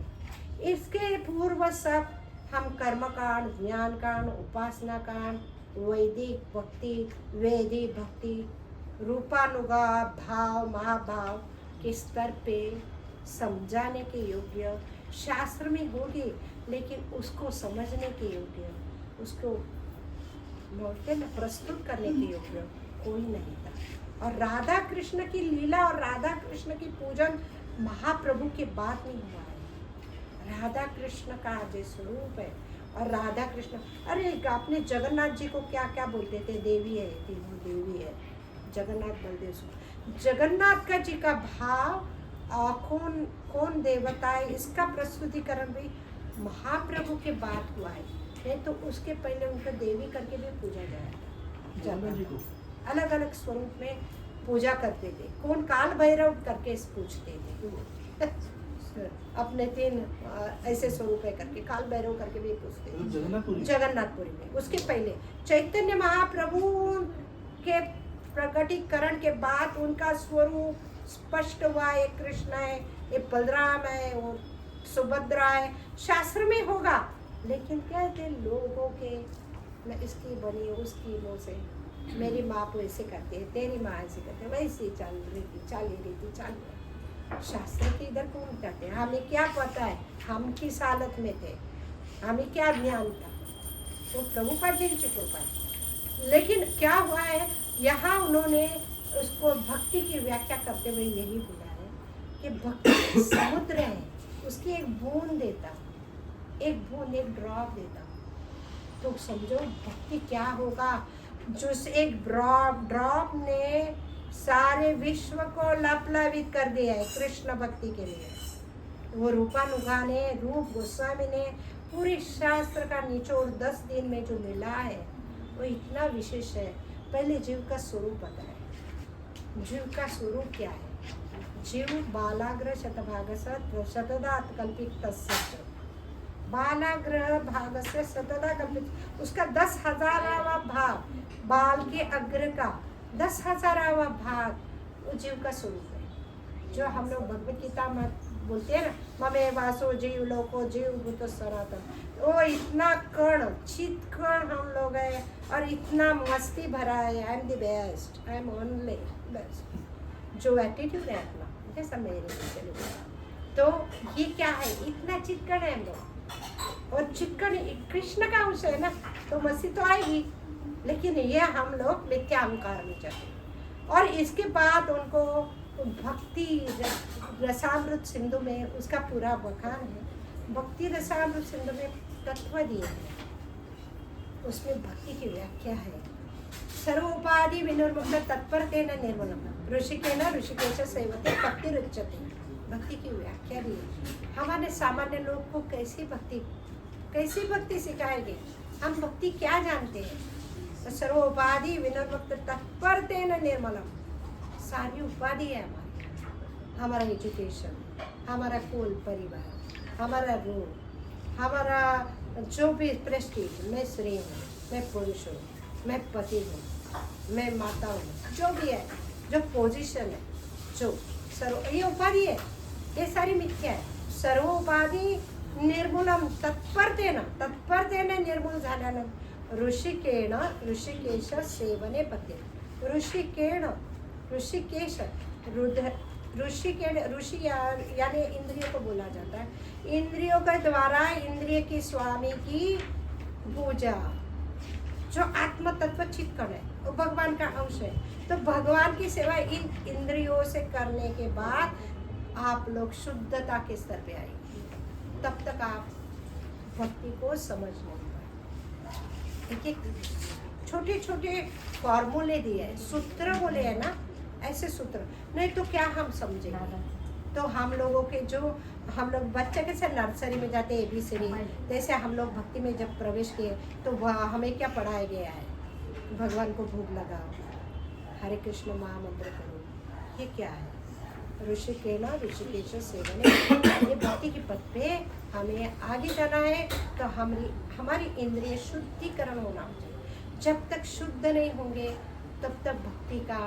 इसके पूर्व सब हम कर्मकांड, ज्ञान कांड, उपासना कांड, वैदिक भक्ति, वैदिक भक्ति, रूपानुगा भाव, महाभाव के स्तर पे समझाने के योग्य शास्त्र में होगी, लेकिन उसको समझने के योग्य, उसको प्रस्तुत करने के योग्य कोई नहीं था। और राधा कृष्ण की लीला और राधा कृष्ण की पूजन महाप्रभु के बाद नहीं हुआ है। राधा कृष्ण का जो स्वरूप है, और राधा कृष्ण, अरे आपने जगन्नाथ जी को क्या क्या बोलते थे, देवी है, तीनों देवी है, जगन्नाथ बलदेव। जगन्नाथ का जी का भाव कौन कौन देवता है, इसका प्रस्तुतिकरण भी महाप्रभु के बाद हुआ है। नहीं तो उसके पहले उनको देवी करके भी पूजा जाता था। अलग अलग स्वरूप में पूजा करते थे। कौन काल भैरव करके पूछते थे अपने 3 ऐसे स्वरूप है करके, काल भैरव करके भी पूछते थे जगन्नाथपुरी में। उसके पहले चैतन्य महाप्रभु के प्रकटीकरण के बाद उनका स्वरूप स्पष्ट हुआ। एक कृष्ण है, एक बलराम है, और सुभद्रा है, शास्त्र में होगा। लेकिन कहते लोगों के, मैं इसकी बनी उसकी मुँह से, मेरी माँ को ऐसे करते है, तेरी माँ ऐसे करते, वैसे चाल रही थी। शास्त्र के इधर कौन करते हैं? हमें क्या पता है, हम किस हालत में थे, हमें क्या ज्ञान था? तो प्रभुपाद जी की कृपा। लेकिन क्या हुआ है, यहाँ उन्होंने उसको भक्ति की व्याख्या करते हुए यही बोला है कि भक्ति समुद्र है, उसकी एक बूंद देता, एक बूंद, एक ड्रॉप देता। तो समझो भक्ति क्या होगा, जो एक ड्रॉप ने सारे विश्व को लपलवित कर दिया है कृष्ण भक्ति के लिए। वो रूपानुगा ने, रूप गोस्वामी ने पूरे शास्त्र का निचोड़ 10 दिन में जो मिला है वो इतना विशेष है। पहले जीव का स्वरूप बताया। जीव का स्वरूप क्या है? जीव बालाग्र शतभागस्य शतदात कल्पित तस्य, बालाग्र भाग से शतदा कल्पित, उसका 10,000वां भाग, बाल के अग्र का 10,000वां भाग वो जीव का स्वरूप है। जो हम लोग भगवत गीता में बोलते हैं ना, ममे वासो जीव लोको जीव भूत सनातन, वो इतना कण, चित कण हम लोग है, और इतना मस्ती भरा है। I am the best, I am only best, जो एटीट्यूड है अपना, जैसा मेरे चलो। तो ये क्या है, इतना चितकण है हम लोग। और चितकण कृष्ण का अंश है ना, तो मस्ती तो आएगी। लेकिन ये हम लोग मिथ्या अहंकार में चले। और इसके बाद उनको भक्ति रसामृत सिंधु में उसका पूरा बखान है। भक्ति रसामृत सिंधु में तत्व दिए हैं, उसमें भक्ति की व्याख्या है। सर्वोपाधि विनिर्मुक्त तत्परतेन निर्मलम ऋषिकेन ऋषिकेश सेवते भक्ति रुच्यते। भक्ति की व्याख्या भी है। हमारे सामान्य लोग को कैसी भक्ति सिखाएंगे? हम भक्ति क्या जानते हैं? तो सर्वोपाधि विनिर्मुक्त तत्परतेन निर्मलम, सारी उपाधि है हमारा एजुकेशन, हमारा कुल परिवार, हमारा रूप, हमारा जो भी प्रेस्टीज, मैं स्त्री हूँ, मैं पुरुष हूँ, मैं पति हूँ, मैं माता हूँ, जो भी है, जो पोजीशन है, जो ये उपाधि है, ये सारी मिथ्या है। सर्वोपाधि निर्मूलम तत्परतेन निर्मूल झाल्यानंतर ऋषिकेण ऋषिकेश सेवने पते। ऋषिकेश ऋषि यानी इंद्रियों को बोला जाता है। इंद्रियों के द्वारा इंद्रिय की स्वामी की पूजा, जो आत्म तत्व चित्कण है वो भगवान का अंश है। तो भगवान की सेवा इन इंद्रियों से करने के बाद आप लोग शुद्धता के स्तर पे आएंगे, तब तक आप भक्ति को समझ नहीं पाए। एक एक छोटे छोटे फॉर्मूले दिए हैं, सूत्र बोले हैं ना, ऐसे सूत्र नहीं तो क्या हम समझेंगे। तो हम लोगों के जो हम लोग बच्चे कैसे नर्सरी में जाते हैं ABCD, जैसे हम लोग भक्ति में जब प्रवेश किए तो हमें क्या पढ़ाया गया है, भगवान को भोग लगाओ, हरे कृष्ण महामंत्र करो। ये क्या है, ऋषिकेश ऋषिकेश सेवन। ये भक्ति की पथ पे हमें आगे जाना है। तो हमारी इंद्रिय शुद्धिकरण होना चाहिए। जब तक शुद्ध नहीं होंगे तब तक भक्ति का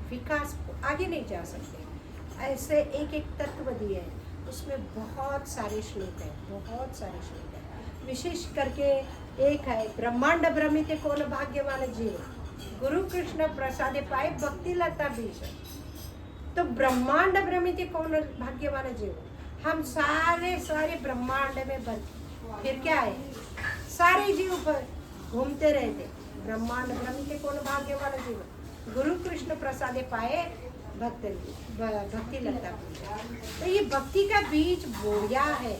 विकास आगे नहीं जा सकते। ऐसे एक एक तत्व दिए हैं, उसमें बहुत सारे श्लोक हैं, बहुत सारे श्लोक हैं। विशेष करके एक है, ब्रह्मांड भ्रमित कौन भाग्यवान जीव, गुरु कृष्ण प्रसादे पाए भक्ति लता बीज। तो ब्रह्मांड भ्रमित कौन भाग्यवान जीव, हम सारे ब्रह्मांड में फिर क्या है, सारे जीव पर घूमते रहते। ब्रह्मांड भ्रमित कौन भाग्यवान जीव, गुरु कृष्ण प्रसादे पाए भक्ति लगता है। तो ये भक्ति का बीज बोया है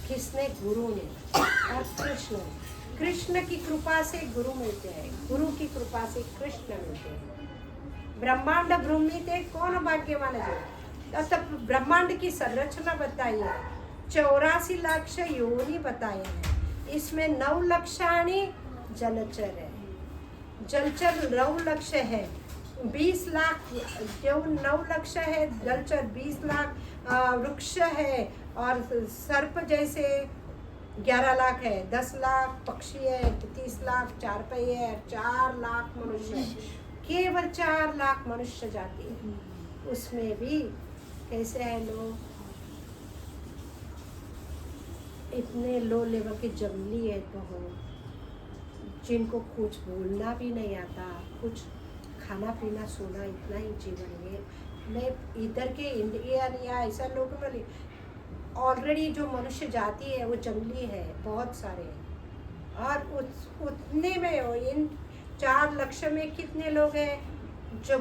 किसने, गुरु ने और कृष्ण ने। कृष्ण की कृपा से गुरु मिलते हैं, गुरु की कृपा से कृष्ण मिलते हैं। ब्रह्मांड भ्रमित कौन भाग्यवान है। तब ब्रह्मांड की संरचना बताई है, 84 लाख योनि बताए हैं। इसमें 9 लक्षाणी जलचर है, जलचर 9 लक्ष्य है, 20 लाख जो 9 लक्ष्य है जलचर, 20 लाख वृक्ष है, और सर्प जैसे 11 लाख है, 10 लाख पक्षी है, 30 लाख चार पहिए है, 4 लाख मनुष्य है। केवल 4 लाख मनुष्य जाति है। उसमें भी कैसे है लोग, इतने लो लेवल के जंगली है, तो जिनको कुछ बोलना भी नहीं आता, कुछ खाना पीना सोना इतना ही जीवन है। मैं इधर के इंडियन या ऐसा लोग नहीं, ऑलरेडी जो मनुष्य जाति है वो जंगली है, बहुत सारे हैं। और उतने में इन 4 लक्ष्य में कितने लोग हैं जो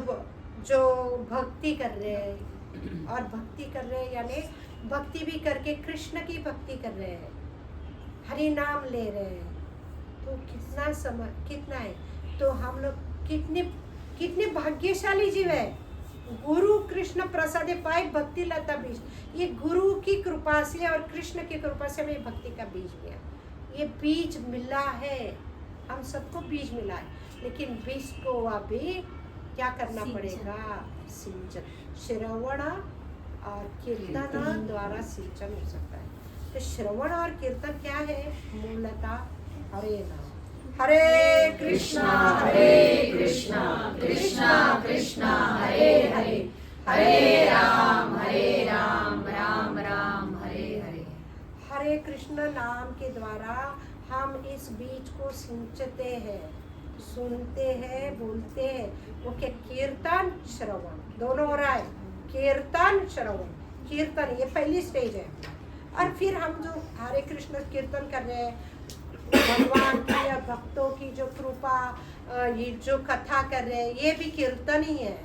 भक्ति कर रहे हैं, और भक्ति कर रहे हैं यानी भक्ति भी करके कृष्ण की भक्ति कर रहे हैं, हरि नाम ले रहे हैं। तो कितना है, तो हम लोग कितने भाग्यशाली जीव है। गुरु कृष्ण प्रसादे पाए भक्ति लता बीज, ये गुरु की कृपा से और कृष्ण की कृपा से हमें भक्ति का बीज मिला। ये बीज मिला है, हम सबको बीज मिला है, लेकिन बीज को अभी क्या करना पड़ेगा, सिंचन, श्रवण और कीर्तन द्वारा सिंचन हो सकता है। तो श्रवण और कीर्तन क्या है, मूलतः हरे नाम, हरे कृष्णा कृष्णा कृष्णा हरे हरे, हरे राम राम राम हरे हरे। हरे कृष्ण नाम के द्वारा हम इस बीज को सिंचते हैं, सुनते हैं, बोलते हैं। वो क्या, कीर्तन श्रवण दोनों हो रहा है, कीर्तन श्रवण। कीर्तन ये पहली स्टेज है, और फिर हम जो हरे कृष्ण कीर्तन कर रहे हैं, भगवान की या भक्तों की जो कृपा, ये जो कथा कर रहे हैं, ये भी कीर्तन ही है,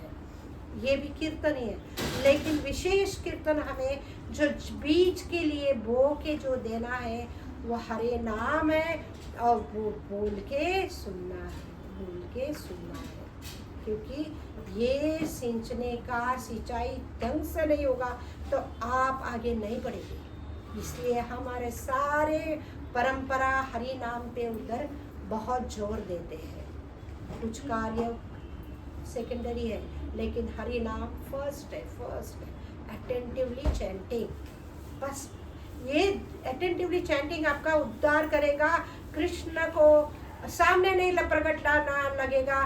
ये भी कीर्तन ही है। लेकिन विशेष कीर्तन हमें जो बीज के लिए बो के जो देना है वो हरे नाम है, और वो बोल के सुनना है, बोल के सुनना है। क्योंकि ये सिंचने का सिंचाई ढंग से नहीं होगा तो आप आगे नहीं बढ़ेंगे। इसलिए हमारे सारे परंपरा हरि नाम पे उधर बहुत जोर देते हैं। कुछ कार्य सेकेंडरी है, लेकिन हरि नाम फर्स्ट है। अटेंटिवली चैंटिंग, बस ये अटेंटिवली चैंटिंग आपका उद्धार करेगा। कृष्ण को सामने नहीं प्रकट लगेगा,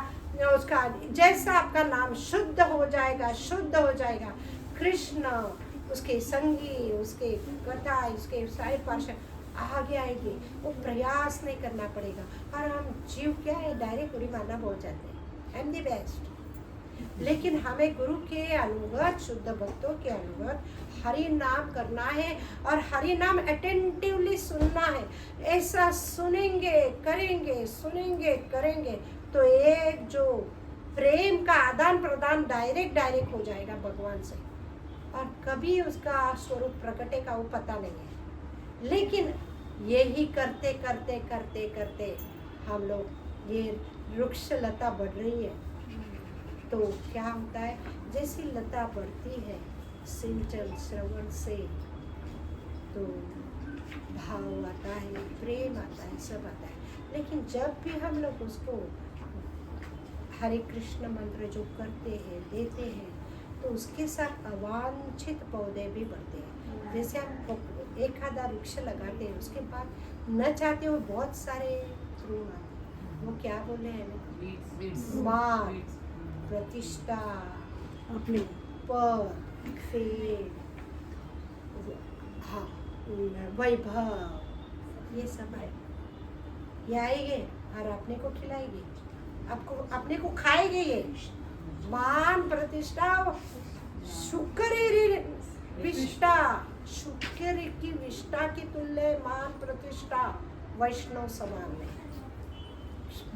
उसका जैसा आपका नाम शुद्ध हो जाएगा, शुद्ध हो जाएगा। कृष्ण, उसके संगी, उसके कथा, उसके सारे पार्षद आगे आएंगे। वो प्रयास नहीं करना पड़ेगा। और हम जीव क्या है, डायरेक्ट उड़ी मारना बोल जाते हैं, आई एम द बेस्ट। लेकिन हमें गुरु के अनुगत, शुद्ध भक्तों के अनुगत हरि नाम करना है और हरि नाम अटेंटिवली सुनना है। ऐसा सुनेंगे करेंगे, सुनेंगे करेंगे तो एक जो प्रेम का आदान प्रदान डायरेक्ट हो जाएगा भगवान से, और कभी उसका स्वरूप प्रकटेगा वो पता नहीं है। लेकिन यही करते करते करते करते हम लोग, ये वृक्ष लता बढ़ रही है तो क्या होता है, जैसी लता बढ़ती है सिंचन श्रवण से तो भाव आता है, प्रेम आता है, सब आता है। लेकिन जब भी हम लोग उसको हरे कृष्ण मंत्र जो करते हैं, देते हैं, तो उसके साथ अवांछित पौधे भी बढ़ते हैं। जैसे हम एक आधा वृक्ष लगाते हैं, उसके बाद न चाहते हुए बहुत सारे तृण आते हैं। वो क्या बोले हैं, मान, प्रतिष्ठा, अपने पद, फेम, हाँ, वैभव, ये सब है। ये आएंगे और अपने को खिलाएंगे, आपको अपने को खाएंगे। ये मान, प्रतिष्ठा, शुक्र विष्टा, शुक्र की विष्टा की तुल्य मान प्रतिष्ठा वैष्णव समान में।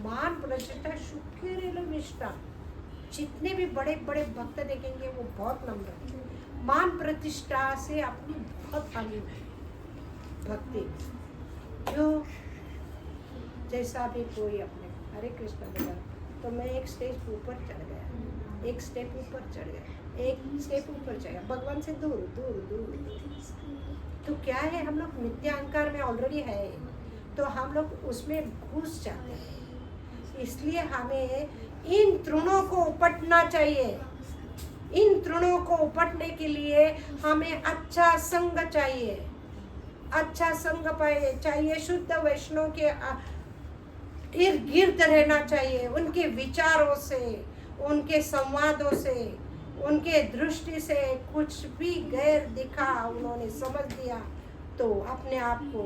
मान प्रतिष्ठा शुक्र विष्टा, जितने भी बड़े बड़े भक्त देखेंगे वो बहुत नम्र है। मान प्रतिष्ठा से अपनी बहुत हानि भक्ति, जो जैसा भी कोई अपने हरे कृष्ण बोला तो मैं एक स्टेज ऊपर चढ़ गया, एक स्टेप ऊपर चढ़ गया, एक स्टेप ऊपर चढ़ गया, भगवान से दूर दूर दूर। तो क्या है, हम लोग मिथ्या अहंकार में ऑलरेडी है, तो हम लोग उसमें घुस जाते हैं। इसलिए हमें इन तृणों को उपटना चाहिए। इन तृणों को उपटने के लिए हमें अच्छा संग चाहिए, अच्छा संग चाहिए, शुद्ध वैष्णव के इर्द गिर्द रहना चाहिए। उनके विचारों से, उनके संवादों से, उनके दृष्टि से कुछ भी गैर दिखा, उन्होंने समझ दिया तो अपने आप को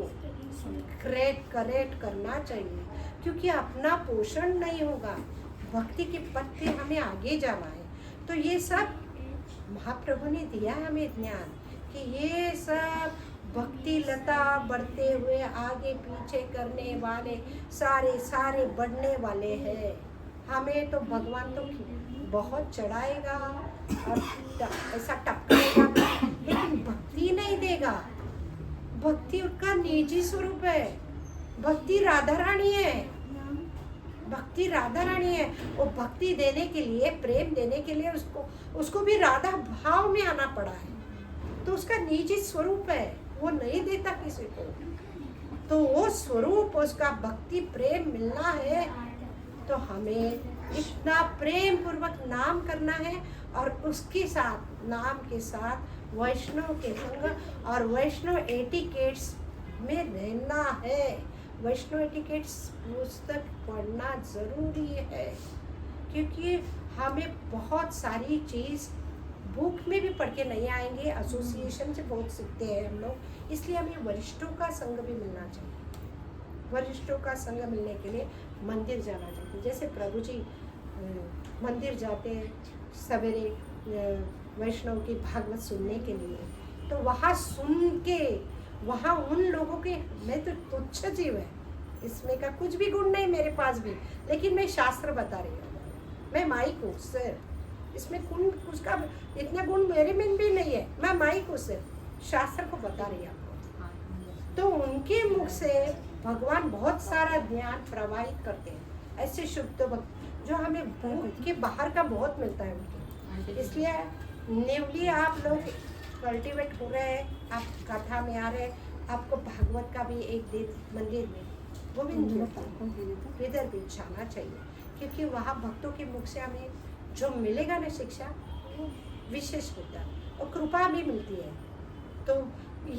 करेक्ट करना चाहिए, क्योंकि अपना पोषण नहीं होगा। भक्ति के पत्ते हमें आगे जाना है। तो ये सब महाप्रभु ने दिया हमें ज्ञान कि ये सब भक्ति लता बढ़ते हुए आगे पीछे करने वाले सारे बढ़ने वाले हैं। हमें तो भगवान तो बहुत चढ़ाएगा और ऐसा टपकाएगा, लेकिन भक्ति नहीं देगा। भक्ति उसका निजी स्वरूप है। भक्ति राधा रानी है, भक्ति राधा रानी है। वो भक्ति देने के लिए, प्रेम देने के लिए उसको भी राधा भाव में आना पड़ा है। तो उसका निजी स्वरूप है, वो नहीं देता किसी को। तो वो स्वरूप, उसका भक्ति प्रेम मिलना है तो हमें इतना प्रेम पूर्वक नाम करना है, और उसके साथ, नाम के साथ वैष्णव के संग और वैष्णव एटिकेट्स में रहना है। वैष्णव एटिकेट्स पुस्तक पढ़ना जरूरी है, क्योंकि हमें बहुत सारी चीज़ बुक में भी पढ़ के नहीं आएंगे, एसोसिएशन से बहुत सीखते हैं हम लोग। इसलिए हमें वरिष्ठों का संग भी मिलना चाहिए। वरिष्ठों का संग मिलने के लिए मंदिर जाना चाहिए। जैसे प्रभु जी मंदिर जाते हैं सवेरे वैष्णव की भागवत सुनने के लिए, तो वहाँ सुन के, वहाँ उन लोगों के, मैं तो तुच्छ जीव है, इसमें का कुछ भी गुण नहीं मेरे पास भी, लेकिन मैं शास्त्र बता रही हूँ। मैं माइक हूँ सर, इसमें उसका इतना गुण मेरे में भी नहीं है। मैं माइक हूँ सर, शास्त्र को बता रही हूँ आपको। तो उनके मुख से भगवान बहुत सारा ज्ञान प्रवाहित करते हैं, ऐसे शुद्ध भक्त जो हमें भूख के बाहर का बहुत मिलता है उनके। इसलिए नेवली आप लोग कल्टीवेट हो रहे हैं, आप कथा में आ रहे हैं, आपको भागवत का भी एक दिन मंदिर में वो भी इधर भी जाना चाहिए, क्योंकि वहाँ भक्तों के मुख से हमें जो मिलेगा ना शिक्षा, वो विशेष होता है और कृपा भी मिलती है। तो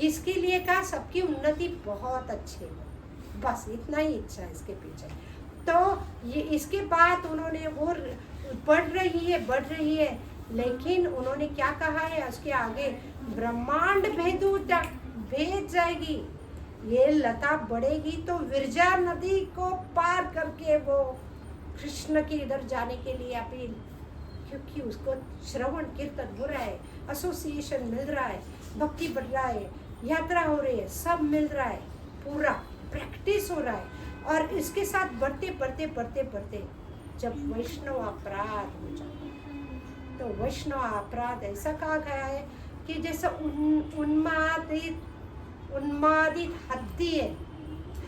इसके लिए का सबकी उन्नति बहुत अच्छी है, बस इतना ही इच्छा है इसके पीछे। तो ये इसके बाद उन्होंने वो बढ़ रही है, लेकिन उन्होंने क्या कहा है उसके आगे, ब्रह्मांड भेदू तक भेद जाएगी, ये लता बढ़ेगी तो विरजा नदी को पार करके वो कृष्ण की इधर जाने के लिए अपील, क्योंकि उसको श्रवण कीर्तन हो रहा है, एसोसिएशन मिल रहा है, भक्ति बढ़ रहा है, यात्रा हो रही है, सब मिल रहा है, पूरा प्रैक्टिस हो रहा है। और इसके साथ बढ़ते बढ़ते बढ़ते बढ़ते जब वैष्णव अपराध हो जाता है, तो वैष्णव अपराध ऐसा कहा गया है कि जैसा उन्मादित हाथी है,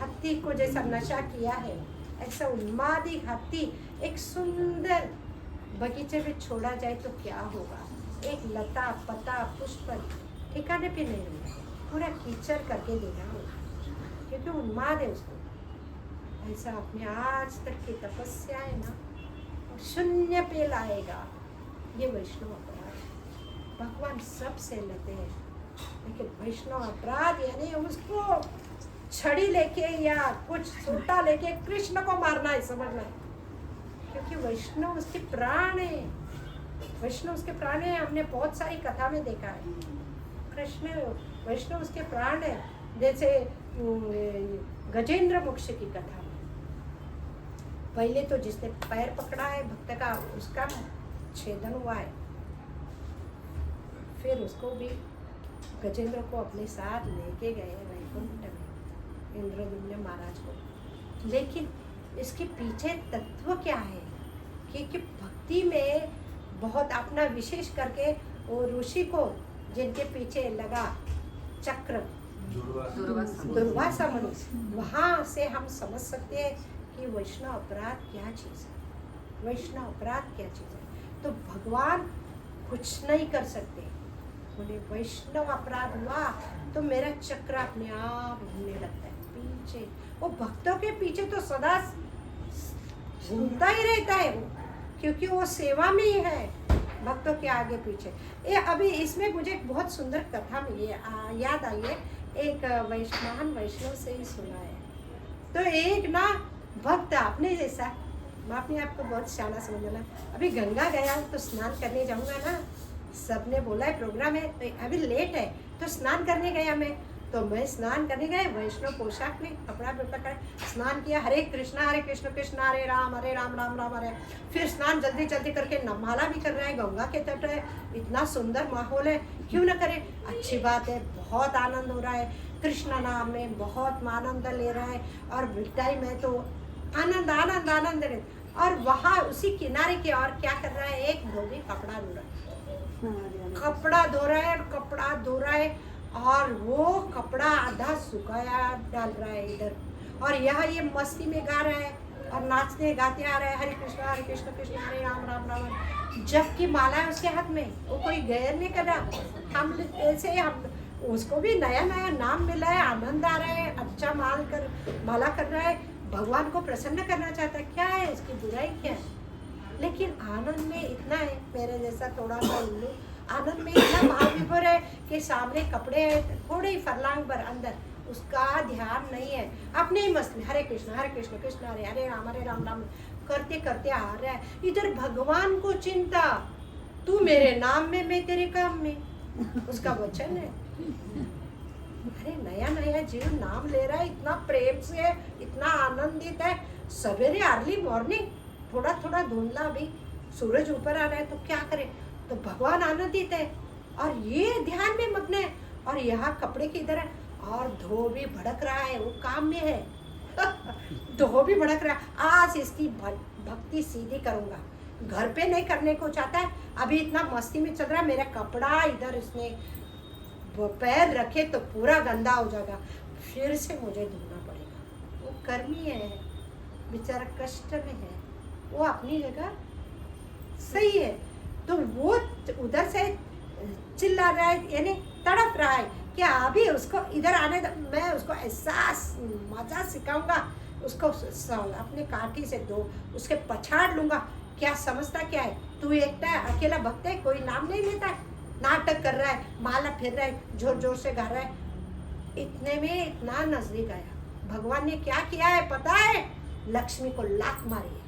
हाथी को जैसा नशा किया है, ऐसा उन्मादित हाथी एक सुंदर बगीचे में छोड़ा जाए तो क्या होगा? एक लता पता पुष्प ठिकाने पे नहीं होगा, पूरा कीचड़ करके देगा वो, क्योंकि उन्माद है उसको। ऐसा अपने आज तक की तपस्या है ना, शून्य पे लाएगा ये वैष्णव अपराध। भगवान सब से लेते हैं, लेकिन वैष्णव अपराध यानी उसको छड़ी लेके या कुछ सोटा लेके कृष्ण को मारना है, समझना है, क्योंकि वैष्णव उसके प्राण है, वैष्णव उसके प्राण है। हमने बहुत सारी कथा में देखा है, कृष्ण वैष्णव उसके प्राण है। जैसे गजेंद्र मोक्ष की कथा में पहले तो जिसने पैर पकड़ा है भक्त का, उसका छेदन हुआ है, फिर उसको भी गजेंद्र को अपने साथ लेके गए वैकुंठ में, इंद्रद्युम्न महाराज को। लेकिन इसके पीछे तत्व क्या है कि भक्ति में बहुत अपना विशेष करके वो ऋषि को जिनके पीछे लगा चक्र दुर्वासा मुनि, वहाँ से हम समझ सकते हैं कि वैष्णव अपराध क्या चीज़ है, वैष्णव अपराध क्या चीज़ है। तो भगवान कुछ नहीं कर सकते, बोले वैष्णव अपराध हुआ तो मेरा चक्र अपने आप घूमने लगता है पीछे। वो भक्तों के पीछे तो सदा घूमता ही रहता है वो, क्योंकि वो सेवा में ही है भक्तों के आगे पीछे। ये अभी इसमें मुझे एक बहुत सुंदर कथा में ये याद आई है, एक महान वैष्णव से ही सुना है। तो एक ना भक्त अपने जैसा, मैं अपने आप को बहुत शाना समझना, अभी गंगा गया तो स्नान करने जाऊंगा ना, सबने बोला है प्रोग्राम है, तो अभी लेट है तो स्नान करने गया मैं, तो मैं स्नान करने गए वैष्णव पोशाक में, कपड़ा पकड़ स्नान किया, हरे कृष्ण कृष्ण हरे राम राम राम हरे। फिर स्नान जल्दी जल्दी करके नमाला भी कर रहा है, गंगा के तट है, इतना सुंदर माहौल है, क्यों ना करे, अच्छी बात है, बहुत आनंद हो रहा है, कृष्ण नाम में बहुत आनंद ले रहा है। और मिठाई में तो आनंद आनंद आनंद ले, और वहाँ उसी किनारे के और क्या कर रहा है, एक धोबी कपड़ा धो रहा है, कपड़ा धो रहा है, कपड़ा धो रहा है, और वो कपड़ा आधा सुखाया डाल रहा है इधर, और यहाँ ये मस्ती में गा रहा है और नाचते गाते आ रहा है, हरे कृष्ण कृष्ण हरे राम राम राम, जबकि माला है उसके हाथ में, वो कोई गैर नहीं कर रहा। हम ऐसे हम उसको भी नया नया नाम मिला है, आनंद आ रहा है, अच्छा माला कर रहा है, भगवान को प्रसन्न करना चाहता है, क्या है इसकी बुराई क्या है? लेकिन आनंद में इतना है, मेरे जैसा थोड़ा सा उल्लू आनंद में इतना महाविभोर है कि सामने कपड़े हैं थोड़े ही फरलांग पर अंदर, उसका ध्यान नहीं है, अपने ही मस्त में हरे कृष्ण कृष्ण हरे राम राम करते करते आ रहा है। इधर भगवान को चिंता, तू मेरे नाम में मैं तेरे काम में, उसका वचन है। अरे नया नया जीव नाम ले रहा है, इतना प्रेम से, इतना आनंदित है। सवेरे अर्ली मॉर्निंग थोड़ा थोड़ा धुंधला भी, सूरज ऊपर आ रहा है तो क्या करे, तो भगवान आनंदित है और ये ध्यान में मग्न है, और यहाँ कपड़े की तरह, और धोबी भड़क रहा है, वो काम में है धोबी भड़क रहा है, आज इसकी भक्ति सीधी करूंगा, घर पे नहीं करने को चाहता है, अभी इतना मस्ती में चल रहा है, मेरा कपड़ा इधर इसने पैर रखे तो पूरा गंदा हो जाएगा, फिर से मुझे धोना पड़ेगा। वो कर्मी है, बेचारा कष्ट में है, वो अपनी जगह सही है, तो वो उधर से चिल्ला रहा है, यानी तड़प रहा है कि अभी उसको इधर आने दो, मैं उसको एहसास मजा सिखाऊंगा, उसको अपने काठी से दो उसके पछाड़ लूंगा, क्या समझता क्या है, तू एकटा अकेला भक्त है, कोई नाम नहीं लेता है, नाटक कर रहा है, माला फिर रहा है, जोर जोर से गा रहा है। इतने में इतना नजदीक आया, भगवान ने क्या किया है पता है, लक्ष्मी को लात मारी है,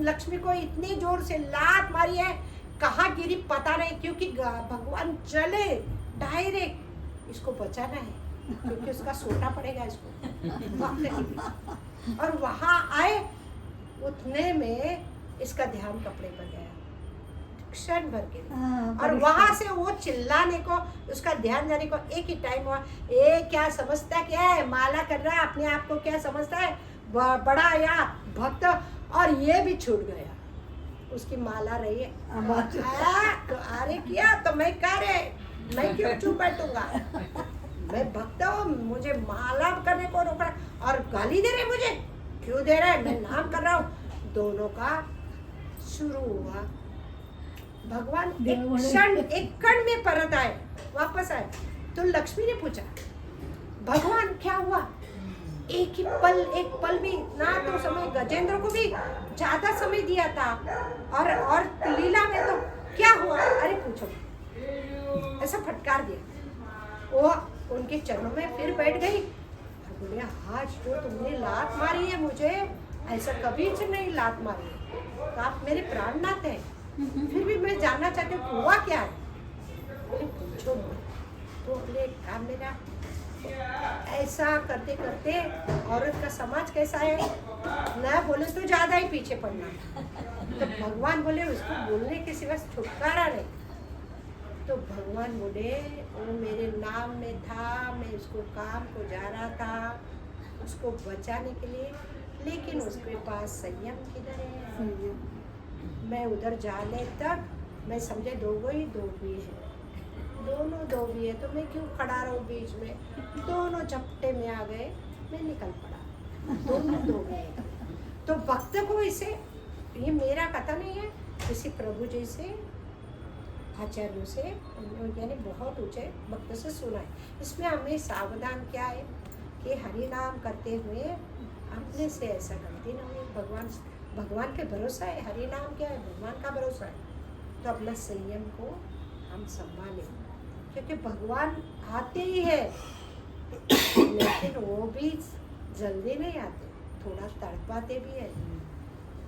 लक्ष्मी को इतनी जोर से लात मारी है, कहाँ गिरी पता नहीं, क्योंकि भगवान चले डायरेक्ट, इसको बचाना है क्योंकि उसका सोटा पड़ेगा इसको और वहाँ आए, उतने में इसका ध्यान कपड़े पर गया, क्षण भर के लिए। हाँ, और परिश्रम। वहां से वो चिल्लाने को, उसका ध्यान जाने को एक ही टाइम हुआ, ए क्या समझता क्या है, माला कर रहा है, अपने आप को क्या समझता है, बड़ा या भक्त, और ये भी छूट गया, उसकी माला रही है। तो अरे किया तो मैं कह रहे, मैं क्यों चुप बैठूंगा, मैं भक्त हूँ, मुझे माला करने को रोक रहा और गाली दे रहे मुझे, क्यों दे रहे, मैं नाम कर रहा हूँ। दोनों का शुरू हुआ, भगवान एक क्षण में परत आए, वापस आए। तो लक्ष्मी ने पूछा, भगवान क्या हुआ, एक पल भी ना, तो समय गजेंद्र को भी ज्यादा समय दिया था, और लीला में तो क्या हुआ, अरे पूछो, ऐसा फटकार दिया। वो उनके चरणों में फिर बैठ गई और बोले, आज जो तुमने लात मारी है मुझे, ऐसा कभी से नहीं लात मारी है, तो आप मेरे प्राणनाथ हैं, फिर भी मैं जानना चाहती हूँ हुआ क्या है। बोले पूछो मत। तो बोले काम मेरा, ऐसा करते करते औरत का समाज कैसा है, न बोले तो ज्यादा ही पीछे पड़ना। तो भगवान बोले उसको बोलने के सिवा छुटकारा नहीं। तो भगवान बोले वो मेरे नाम में था, मैं उसको काम को जा रहा था उसको बचाने के लिए, लेकिन उसके पास संयम किधर है, मैं उधर जाने तक मैं समझे दो भी है, दोनों दो भी है, तो मैं क्यों खड़ा रहूं बीच में, दोनों झपटे में आ गए, मैं निकल पड़ा, दोनों दो भी है। तो भक्त को इसे, ये मेरा कथा नहीं है, किसी प्रभु जी से, आचार्यों से, यानी बहुत ऊंचे भक्त से सुना है। इसमें हमें सावधान क्या है कि हरि नाम करते हुए अपने से ऐसा गलती ना हो, भगवान पे भरोसा है, हरि नाम क्या है, भगवान का भरोसा है, तो अपना संयम को हम संभालें, क्योंकि भगवान आते ही है, लेकिन वो भी जल्दी नहीं आते, थोड़ा तड़पाते भी है,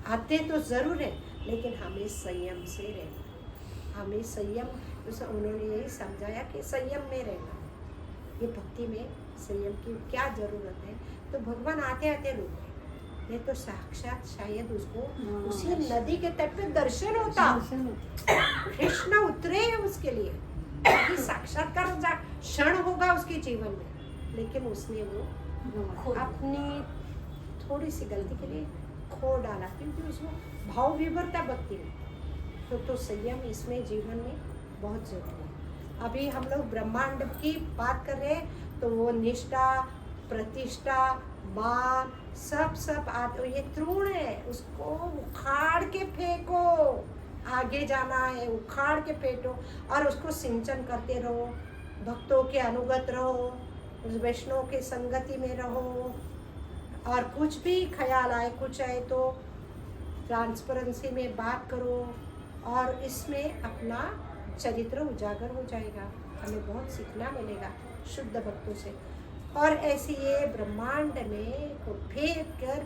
आते तो जरूर है, लेकिन हमें संयम से रहना, हमें संयम, उन्होंने यही समझाया कि संयम में रहना, ये भक्ति में संयम की क्या जरूरत है। तो भगवान आते आते रुक गए, नहीं तो साक्षात शायद उसको उसी नदी के तट पे दर्शन होता, कृष्ण उतरे हैं उसके लिए, कि साक्षात्कार क्षण होगा उसके जीवन में, लेकिन उसने वो अपनी थोड़ी सी गलती के लिए खो डाला, क्योंकि उसमें भाव विभोर था भक्ति में। तो संयम इसमें जीवन में बहुत जरूरी है। अभी हम लोग ब्रह्मांड की बात कर रहे हैं, तो वो निष्ठा, प्रतिष्ठा, मान, सब ये तृण है, उसको उखाड़ के फेंको, आगे जाना है, उखाड़ के फेंको, और उसको सिंचन करते रहो, भक्तों के अनुगत रहो, वैष्णव के संगति में रहो, और कुछ भी ख्याल आए, कुछ आए तो ट्रांसपेरेंसी में बात करो, और इसमें अपना चरित्र उजागर हो जाएगा, हमें बहुत सीखना मिलेगा शुद्ध भक्तों से। और ऐसे ये ब्रह्मांड में को फेंक कर